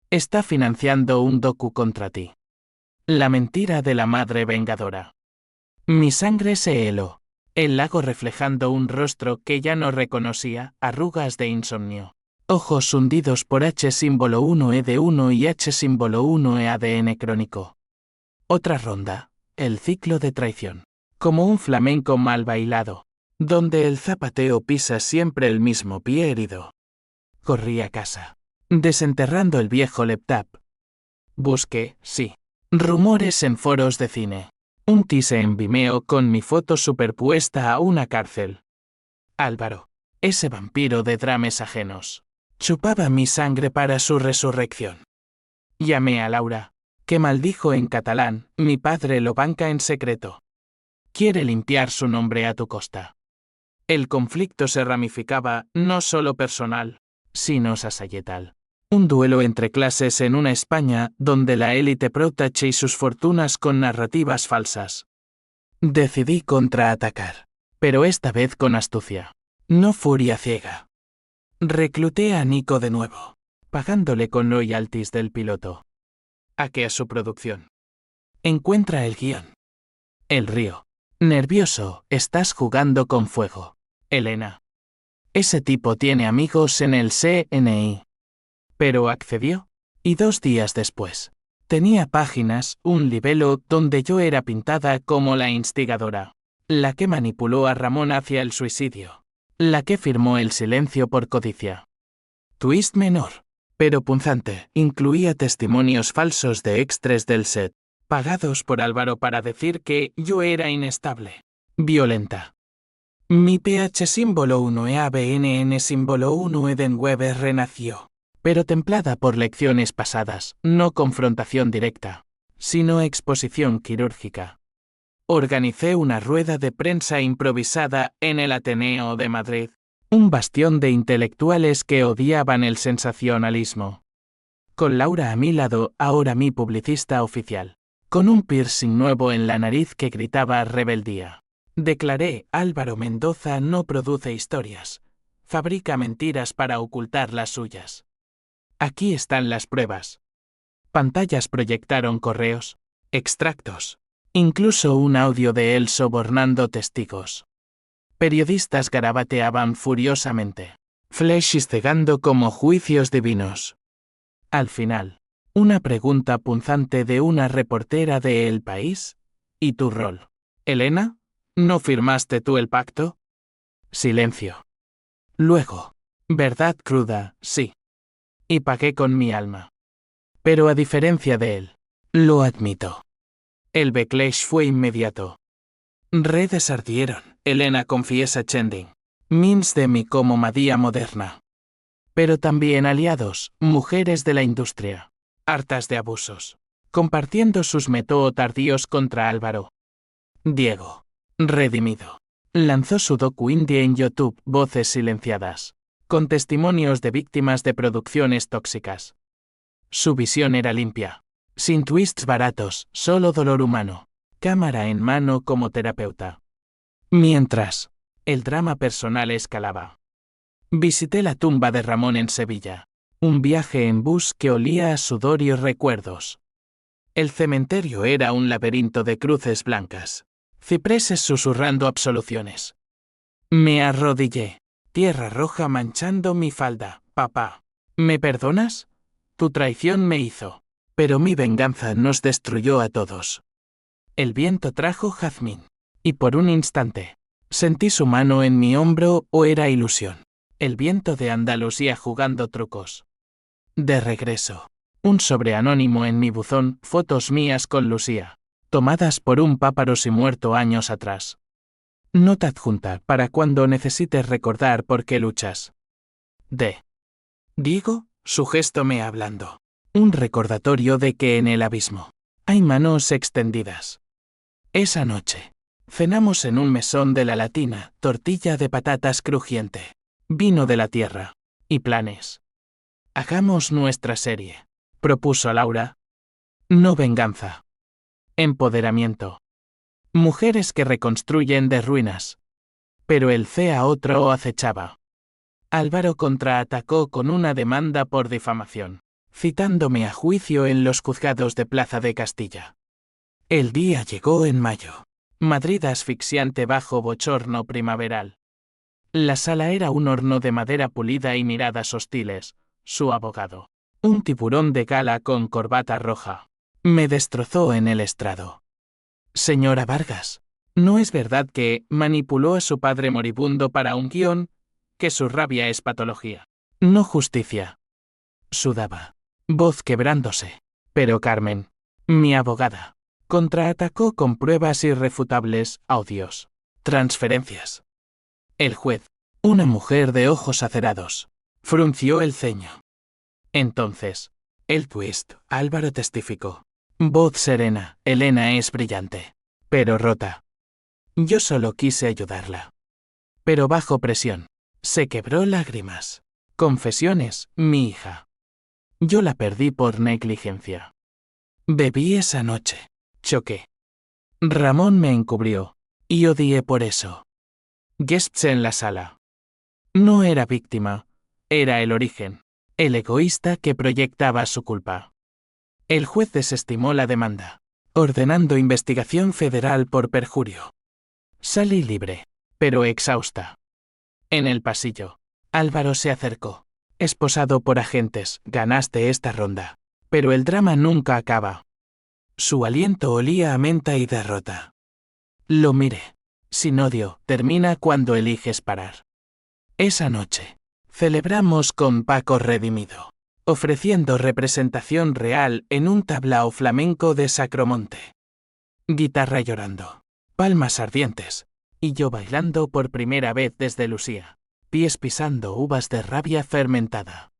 Está financiando un docu contra ti. La mentira de la madre vengadora. Mi sangre se heló. El lago reflejando un rostro que ya no reconocía, arrugas de insomnio. Ojos hundidos por H símbolo 1E1 y H símbolo 1E ADN crónico. Otra ronda. El ciclo de traición. Como un flamenco mal bailado, donde el zapateo pisa siempre el mismo pie herido. Corrí a casa, desenterrando el viejo laptop. Busqué, sí, rumores en foros de cine. Un teaser en Vimeo con mi foto superpuesta a una cárcel. Álvaro, ese vampiro de dramas ajenos, chupaba mi sangre para su resurrección. Llamé a Laura, que maldijo en catalán, mi padre lo banca en secreto. Quiere limpiar su nombre a tu costa. El conflicto se ramificaba, no solo personal, sino sacerdotal. Un duelo entre clases en una España donde la élite protege sus fortunas con narrativas falsas. Decidí contraatacar, pero esta vez con astucia, no furia ciega. Recluté a Nico de nuevo, pagándole con royalties del piloto. Hackea su producción. Encuentra el guión. El río. Nervioso, estás jugando con fuego. Elena. Ese tipo tiene amigos en el CNI. Pero accedió, y 2 días después, tenía páginas, un libelo donde yo era pintada como la instigadora, la que manipuló a Ramón hacia el suicidio, la que firmó el silencio por codicia. Twist menor, pero punzante, incluía testimonios falsos de extras del set, pagados por Álvaro para decir que yo era inestable, violenta. Mi PH símbolo 1 e ABNN símbolo 1 Edenweber renació, pero templada por lecciones pasadas, no confrontación directa, sino exposición quirúrgica. Organicé una rueda de prensa improvisada en el Ateneo de Madrid, un bastión de intelectuales que odiaban el sensacionalismo. Con Laura a mi lado, ahora mi publicista oficial, con un piercing nuevo en la nariz que gritaba rebeldía. Declaré, Álvaro Mendoza no produce historias, fabrica mentiras para ocultar las suyas. Aquí están las pruebas. Pantallas proyectaron correos, extractos, incluso un audio de él sobornando testigos. Periodistas garabateaban furiosamente, flashes cegando como juicios divinos. Al final, una pregunta punzante de una reportera de El País. ¿Y tu rol? ¿Elena? ¿No firmaste tú el pacto? Silencio. Luego, verdad cruda, sí. Y pagué con mi alma. Pero a diferencia de él, lo admito. El backlash fue inmediato. Redes ardieron, Elena confiesa Chending. Memes de mí como Madía moderna. Pero también aliados, mujeres de la industria, hartas de abusos, compartiendo sus métodos tardíos contra Álvaro. Diego, redimido, lanzó su docu indie en YouTube, Voces silenciadas, con testimonios de víctimas de producciones tóxicas. Su visión era limpia, sin twists baratos, solo dolor humano, cámara en mano como terapeuta. Mientras, el drama personal escalaba. Visité la tumba de Ramón en Sevilla, un viaje en bus que olía a sudor y recuerdos. El cementerio era un laberinto de cruces blancas, cipreses susurrando absoluciones. Me arrodillé, tierra roja manchando mi falda. Papá, ¿me perdonas? Tu traición me hizo, pero mi venganza nos destruyó a todos. El viento trajo jazmín, y por un instante, sentí su mano en mi hombro o era ilusión. El viento de Andalucía jugando trucos. De regreso, un sobre anónimo en mi buzón, fotos mías con Lucía, tomadas por un páparosi muerto años atrás. Nota adjunta para cuando necesites recordar por qué luchas. D. Diego, su gesto me hablando. Un recordatorio de que en el abismo hay manos extendidas. Esa noche, cenamos en un mesón de la Latina, tortilla de patatas crujiente, vino de la tierra, y planes. Hagamos nuestra serie, propuso Laura. No venganza. Empoderamiento. Mujeres que reconstruyen de ruinas. Pero el CEA otro acechaba. Álvaro contraatacó con una demanda por difamación, citándome a juicio en los juzgados de Plaza de Castilla. El día llegó en mayo. Madrid asfixiante bajo bochorno primaveral. La sala era un horno de madera pulida y miradas hostiles. Su abogado, un tiburón de gala con corbata roja, me destrozó en el estrado. Señora Vargas, ¿no es verdad que manipuló a su padre moribundo para un guión? Que su rabia es patología, no justicia. Sudaba, voz quebrándose. Pero Carmen, mi abogada, contraatacó con pruebas irrefutables, audios, transferencias. El juez, una mujer de ojos acerados, frunció el ceño. Entonces, el twist, Álvaro testificó. Voz serena, Elena es brillante, pero rota. Yo solo quise ayudarla. pero bajo presión. Se quebró lágrimas. Confesiones, mi hija. Yo la perdí por negligencia. Bebí esa noche. Choqué. Ramón me encubrió. Y odié por eso. Guests en la sala. No era víctima. Era el origen. El egoísta que proyectaba su culpa. El juez desestimó la demanda, ordenando investigación federal por perjurio. Salí libre, pero exhausta. En el pasillo, Álvaro se acercó. Esposado por agentes, ganaste esta ronda. Pero el drama nunca acaba. Su aliento olía a menta y derrota. Lo miré. Sin odio, termina cuando eliges parar. Esa noche, celebramos con Paco redimido, ofreciendo representación real en un tablao flamenco de Sacromonte. Guitarra llorando, palmas ardientes, y yo bailando por primera vez desde Lucía, pies pisando uvas de rabia fermentada.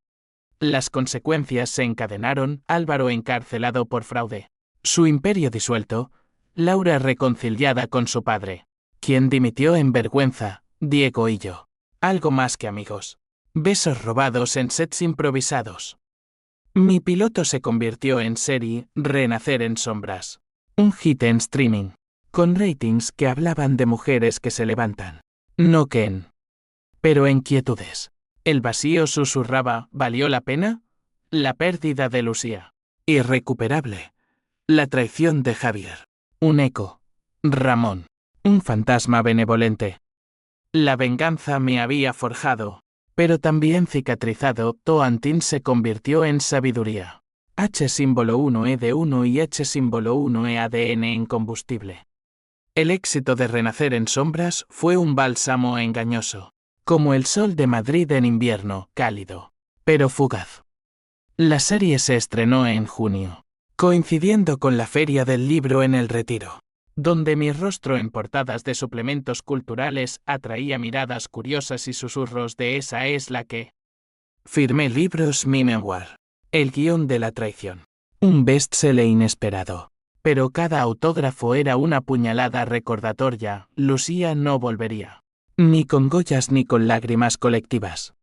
Las consecuencias se encadenaron, Álvaro encarcelado por fraude, su imperio disuelto, Laura reconciliada con su padre, quien dimitió en vergüenza, Diego y yo, algo más que amigos. Besos robados en sets improvisados. Mi piloto se convirtió en serie, Renacer en sombras. Un hit en streaming, con ratings que hablaban de mujeres que se levantan. No Ken. Pero inquietudes. El vacío susurraba, ¿valió la pena? La pérdida de Lucía. Irrecuperable. La traición de Javier. Un eco. Ramón. Un fantasma benevolente. La venganza me había forjado, pero también cicatrizado. Toantin se convirtió en sabiduría. H símbolo 1E de 1 y H símbolo 1E ADN en combustible. El éxito de Renacer en sombras fue un bálsamo engañoso, como el sol de Madrid en invierno, cálido, pero fugaz. La serie se estrenó en junio, coincidiendo con la Feria del Libro en El Retiro, donde mi rostro en portadas de suplementos culturales atraía miradas curiosas y susurros de esa es la que. Firmé libros, mi memoir. El guión de la traición. Un bestseller inesperado. Pero cada autógrafo era una puñalada recordatoria, Lucía no volvería. Ni con Goyas ni con lágrimas colectivas.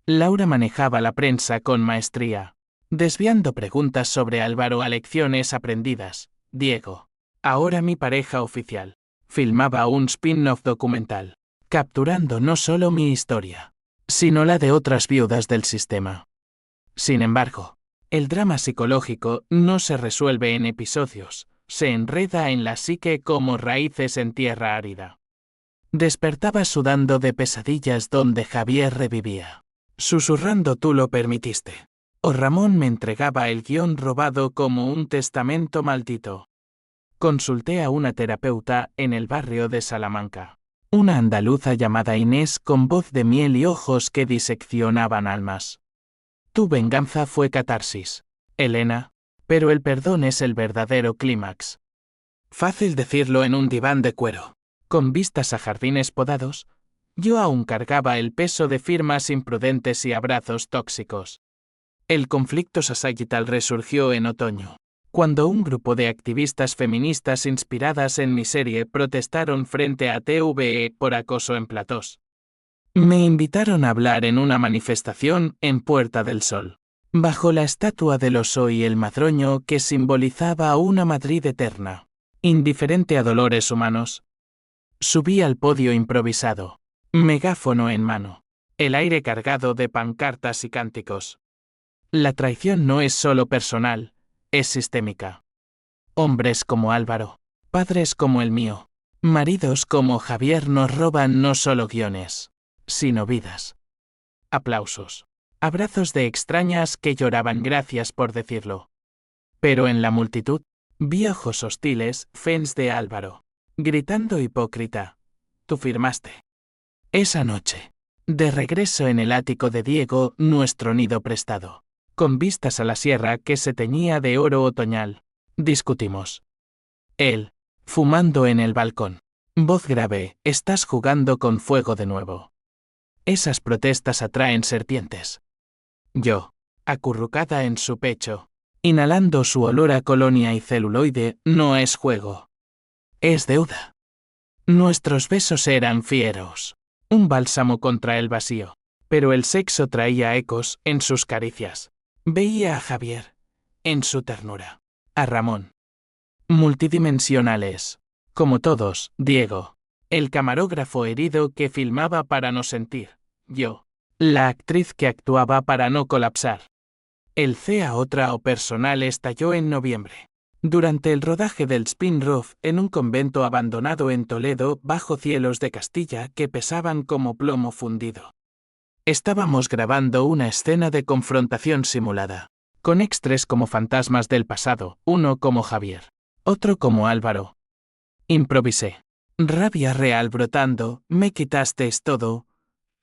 Laura manejaba la prensa con maestría, desviando preguntas sobre Álvaro a lecciones aprendidas. Diego, ahora mi pareja oficial, filmaba un spin-off documental, capturando no solo mi historia, sino la de otras viudas del sistema. Sin embargo, el drama psicológico no se resuelve en episodios, se enreda en la psique como raíces en tierra árida. Despertaba sudando de pesadillas donde Javier revivía, susurrando tú lo permitiste. O Ramón me entregaba el guión robado como un testamento maldito. Consulté a una terapeuta en el barrio de Salamanca, una andaluza llamada Inés con voz de miel y ojos que diseccionaban almas. Tu venganza fue catarsis, Elena, pero el perdón es el verdadero clímax. Fácil decirlo en un diván de cuero, con vistas a jardines podados, yo aún cargaba el peso de firmas imprudentes y abrazos tóxicos. El conflicto societal resurgió en otoño, cuando un grupo de activistas feministas inspiradas en mi serie protestaron frente a TVE por acoso en platós. Me invitaron a hablar en una manifestación en Puerta del Sol, bajo la estatua del oso y el madroño que simbolizaba una Madrid eterna, indiferente a dolores humanos. Subí al podio improvisado, megáfono en mano, el aire cargado de pancartas y cánticos. La traición no es solo personal, es sistémica. Hombres como Álvaro, padres como el mío, maridos como Javier nos roban no solo guiones, sino vidas. Aplausos. Abrazos de extrañas que lloraban gracias por decirlo. Pero en la multitud, vi ojos hostiles, fans de Álvaro, gritando hipócrita. Tú firmaste. Esa noche, de regreso en el ático de Diego, nuestro nido prestado, con vistas a la sierra que se teñía de oro otoñal, discutimos. Él, fumando en el balcón. Voz grave, estás jugando con fuego de nuevo. Esas protestas atraen serpientes. Yo, acurrucada en su pecho, inhalando su olor a colonia y celuloide, no es juego. Es deuda. Nuestros besos eran fieros. un bálsamo contra el vacío. Pero el sexo traía ecos en sus caricias. Veía a Javier, en su ternura. A Ramón. Multidimensionales. Como todos, Diego. El camarógrafo herido que filmaba para no sentir. Yo. La actriz que actuaba para no colapsar. El CAO personal estalló en noviembre. Durante el rodaje del spin-off en un convento abandonado en Toledo bajo cielos de Castilla que pesaban como plomo fundido. Estábamos grabando una escena de confrontación simulada, con extras como fantasmas del pasado, uno como Javier, otro como Álvaro. Improvisé. Rabia real brotando, me quitasteis todo.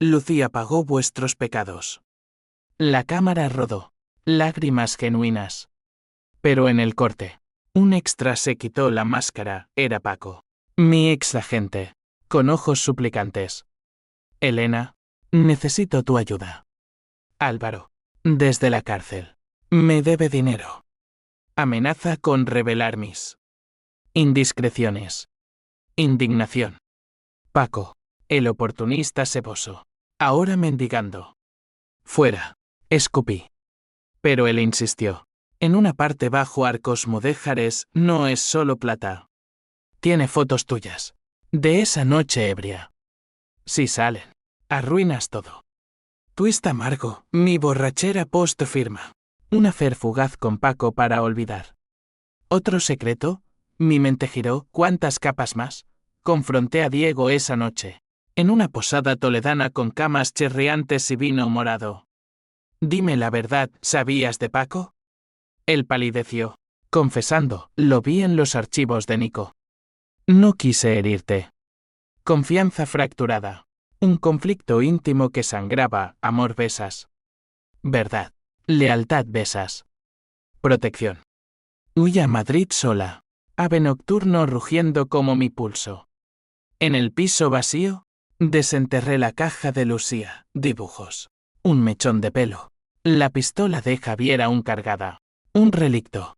Lucía pagó vuestros pecados. La cámara rodó. Lágrimas genuinas. Pero en el corte, un extra se quitó la máscara, era Paco. Mi ex agente. Con ojos suplicantes. Elena, necesito tu ayuda. Álvaro. Desde la cárcel. Me debe dinero. Amenaza con revelar mis indiscreciones. Indignación. Paco. El oportunista ceboso. Ahora mendigando. Fuera. Escupí. Pero él insistió. En una parte bajo Arcos Mudéjares no es solo plata. Tiene fotos tuyas. De esa noche ebria. Si salen, arruinas todo. Twist amargo, mi borrachera post firma. Un affair fugaz con Paco para olvidar. Otro secreto, mi mente giró, ¿cuántas capas más? Confronté a Diego esa noche. En una posada toledana con camas chirriantes y vino morado. Dime la verdad, ¿sabías de Paco? Él palideció. Confesando, lo vi en los archivos de Nico. No quise herirte. Confianza fracturada. Un conflicto íntimo que sangraba, amor besas. Verdad. Lealtad besas. Protección. Huí a Madrid sola. Ave nocturno rugiendo como mi pulso. En el piso vacío, desenterré la caja de Lucía, dibujos. Un mechón de pelo. La pistola de Javier aún cargada. Un relicto.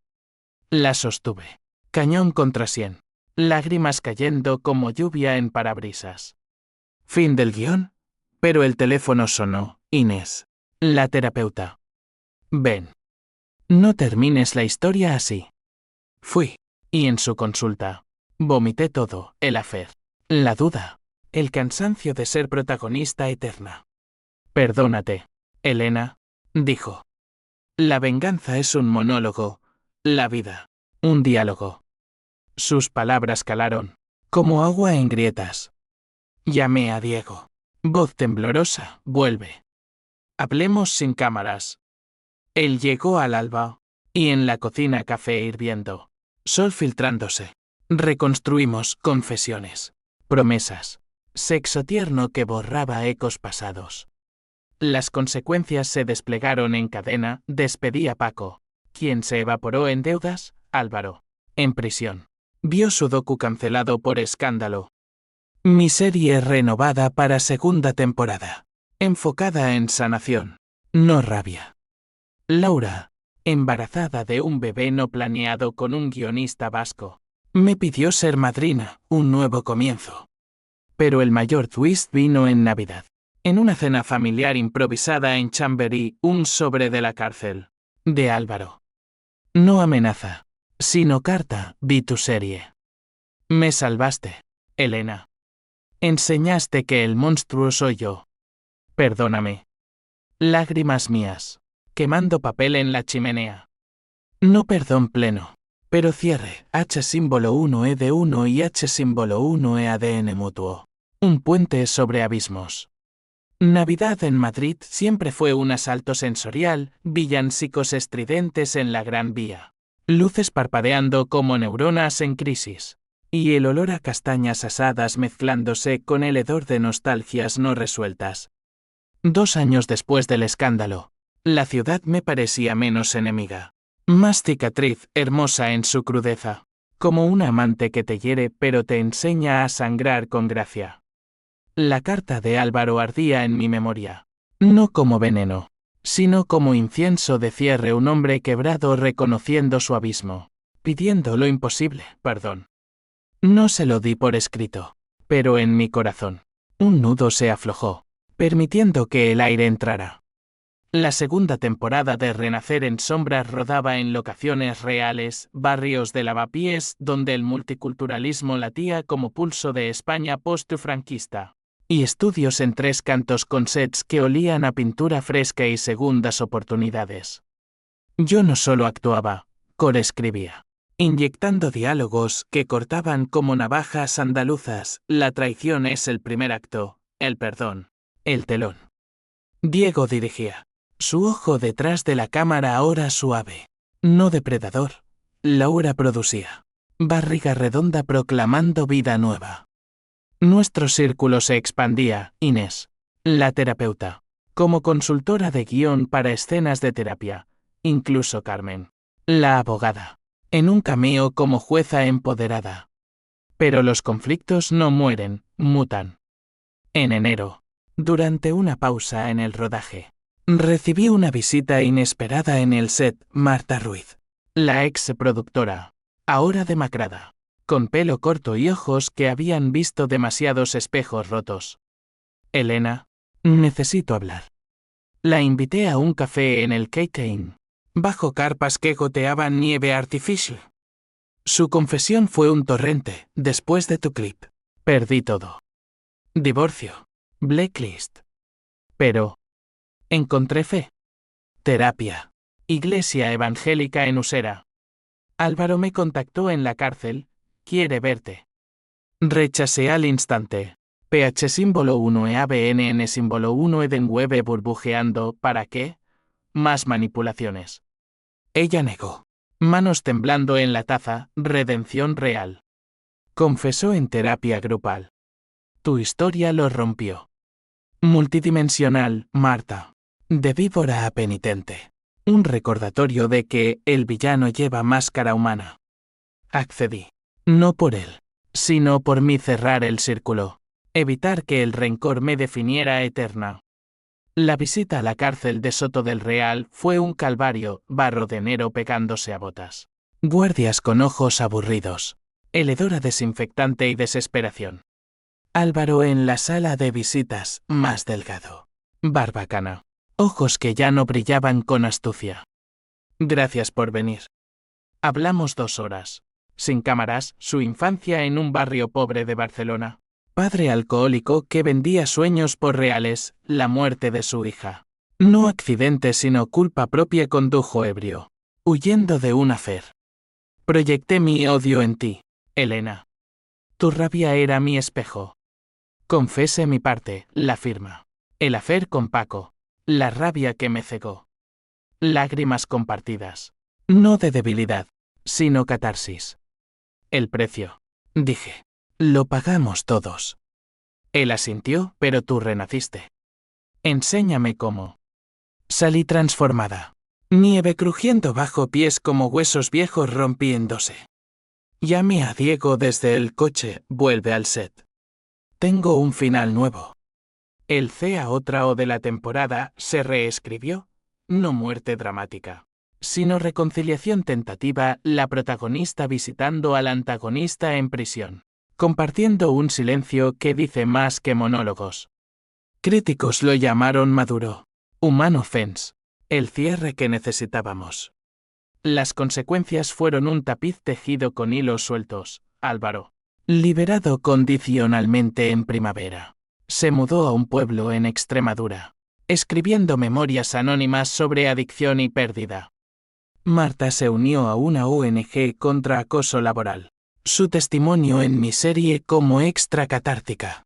La sostuve. Cañón contra sien. Lágrimas cayendo como lluvia en parabrisas. Fin del guión. Pero el teléfono sonó. Inés. La terapeuta. Ven. No termines la historia así. Fui. Y en su consulta. Vomité todo, el affair. La duda. El cansancio de ser protagonista eterna. Perdónate, Elena, dijo. La venganza es un monólogo. La vida. Un diálogo. Sus palabras calaron. Como agua en grietas. Llamé a Diego. Voz temblorosa, vuelve. Hablemos sin cámaras. Él llegó al alba. Y en la cocina café hirviendo. Sol filtrándose. Reconstruimos confesiones. Promesas. Sexo tierno que borraba ecos pasados. Las consecuencias se desplegaron en cadena, despedí a Paco. ¿Quién se evaporó en deudas? Álvaro. En prisión. Vio su docu cancelado por escándalo. Mi serie renovada para segunda temporada. Enfocada en sanación. No rabia. Laura, embarazada de un bebé no planeado con un guionista vasco, me pidió ser madrina, un nuevo comienzo. Pero el mayor twist vino en Navidad. En una cena familiar improvisada en Chamberí, un sobre de la cárcel. De Álvaro. No amenaza, sino carta, vi tu serie. Me salvaste, Elena. Enseñaste que el monstruo soy yo. Perdóname. Lágrimas mías, quemando papel en la chimenea. No perdón pleno, pero cierre, H símbolo 1 E de 1 y H símbolo 1 E ADN mutuo. Un puente sobre abismos. Navidad en Madrid siempre fue un asalto sensorial, villancicos estridentes en la Gran Vía. Luces parpadeando como neuronas en crisis. Y el olor a castañas asadas mezclándose con el hedor de nostalgias no resueltas. 2 años después del escándalo, la ciudad me parecía menos enemiga. Más cicatriz, hermosa en su crudeza. Como un amante que te hiere pero te enseña a sangrar con gracia. La carta de Álvaro ardía en mi memoria. No como veneno, sino como incienso de cierre, un hombre quebrado reconociendo su abismo, pidiendo lo imposible, perdón. No se lo di por escrito, pero en mi corazón. Un nudo se aflojó, permitiendo que el aire entrara. La segunda temporada de Renacer en Sombras rodaba en locaciones reales, barrios de Lavapiés donde el multiculturalismo latía como pulso de España post-franquista, y estudios en Tres Cantos con sets que olían a pintura fresca y segundas oportunidades. Yo no solo actuaba, coescribía, inyectando diálogos que cortaban como navajas andaluzas. La traición es el primer acto, el perdón, el telón. Diego dirigía. Su ojo detrás de la cámara ahora suave. No depredador. Laura producía. Barriga redonda proclamando vida nueva. Nuestro círculo se expandía. Inés, la terapeuta, como consultora de guión para escenas de terapia. Incluso Carmen, la abogada, en un cameo como jueza empoderada. Pero los conflictos no mueren, mutan. En enero, durante una pausa en el rodaje, recibí una visita inesperada en el set. Marta Ruiz, la ex productora, ahora demacrada, con pelo corto y ojos que habían visto demasiados espejos rotos. Elena, necesito hablar. La invité a un café en el Cake Inn, bajo carpas que goteaban nieve artificial. Su confesión fue un torrente. Después de tu clip, perdí todo. Divorcio, blacklist. Pero encontré fe. Terapia. Iglesia evangélica en Usera. Álvaro me contactó en la cárcel. Quiere verte. Rechacé al instante. PH símbolo 1 EABNN símbolo 1 Edenweb burbujeando. ¿Para qué? Más manipulaciones. Ella negó. Manos temblando en la taza. Redención real. Confesó en terapia grupal. Tu historia lo rompió. Multidimensional, Marta. De víbora a penitente. Un recordatorio de que el villano lleva máscara humana. Accedí. No por él, sino por mí cerrar el círculo. Evitar que el rencor me definiera eterna. La visita a la cárcel de Soto del Real fue un calvario. Barro de enero pegándose a botas. Guardias con ojos aburridos. El hedor a desinfectante y desesperación. Álvaro en la sala de visitas, más delgado. Barbacana. Ojos que ya no brillaban con astucia. Gracias por venir. Hablamos 2 horas. Sin cámaras, su infancia en un barrio pobre de Barcelona. Padre alcohólico que vendía sueños por reales, la muerte de su hija. No accidente sino culpa propia. Condujo ebrio. Huyendo de un afer. Proyecté mi odio en ti, Elena. Tu rabia era mi espejo. Confesé mi parte, la firma. El afer con Paco. La rabia que me cegó. Lágrimas compartidas. No de debilidad, sino catarsis. El precio. Dije. Lo pagamos todos. Él asintió, pero tú renaciste. Enséñame cómo. Salí transformada. Nieve crujiendo bajo pies como huesos viejos rompiéndose. Llamé a Diego desde el coche. Vuelve al set. Tengo un final nuevo. El CA otra O de la temporada se reescribió. No muerte dramática, sino reconciliación tentativa. La protagonista visitando al antagonista en prisión, compartiendo un silencio que dice más que monólogos. Críticos lo llamaron maduro. Humano fence. El cierre que necesitábamos. Las consecuencias fueron un tapiz tejido con hilos sueltos. Álvaro, liberado condicionalmente en primavera, se mudó a un pueblo en Extremadura, escribiendo memorias anónimas sobre adicción y pérdida. Marta se unió a una ONG contra acoso laboral. Su testimonio en mi serie como extra catártica.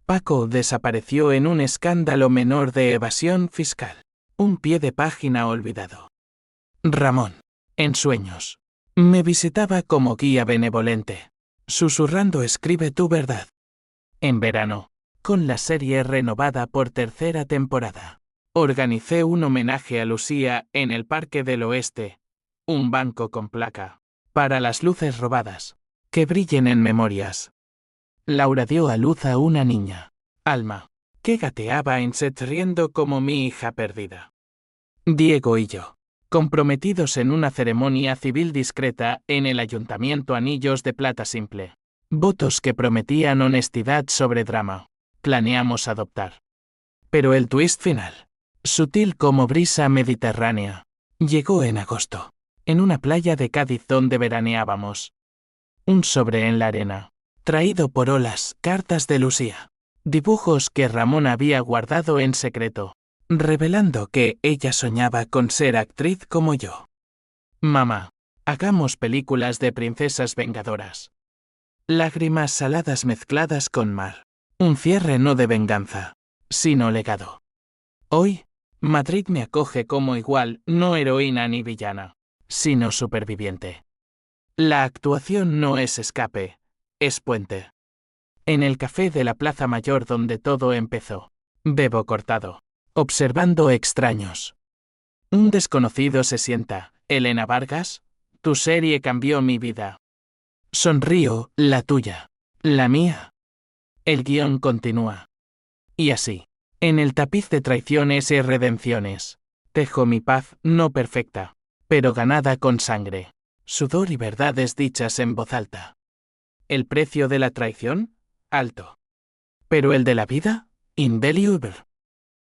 Paco desapareció en un escándalo menor de evasión fiscal. Un pie de página olvidado. Ramón, en sueños, me visitaba como guía benevolente, susurrando escribe tu verdad. En verano, con la serie renovada por 3ª temporada, organicé un homenaje a Lucía en el Parque del Oeste, un banco con placa, para las luces robadas, que brillen en memorias. Laura dio a luz a una niña, Alma, que gateaba en set riendo como mi hija perdida. Diego y yo, comprometidos en una ceremonia civil discreta en el Ayuntamiento, anillos de plata simple, votos que prometían honestidad sobre drama. planeamos adoptar. Pero el twist final, sutil como brisa mediterránea, llegó en agosto, en una playa de Cádiz donde veraneábamos. Un sobre en la arena, traído por olas, cartas de Lucía, dibujos que Ramón había guardado en secreto, revelando que ella soñaba con ser actriz como yo. Mamá, hagamos películas de princesas vengadoras. Lágrimas saladas mezcladas con mar. Un cierre no de venganza, sino legado. Hoy, Madrid me acoge como igual, no heroína ni villana, sino superviviente. La actuación no es escape, es puente. En el café de la Plaza Mayor donde todo empezó, bebo cortado, observando extraños. Un desconocido se sienta. Elena Vargas, tu serie cambió mi vida. Sonrío, la tuya, la mía. El guión continúa. Y así, en el tapiz de traiciones y redenciones, tejo mi paz no perfecta, pero ganada con sangre, sudor y verdades dichas en voz alta. ¿El precio de la traición? Alto. ¿Pero el de la vida? Invaluable.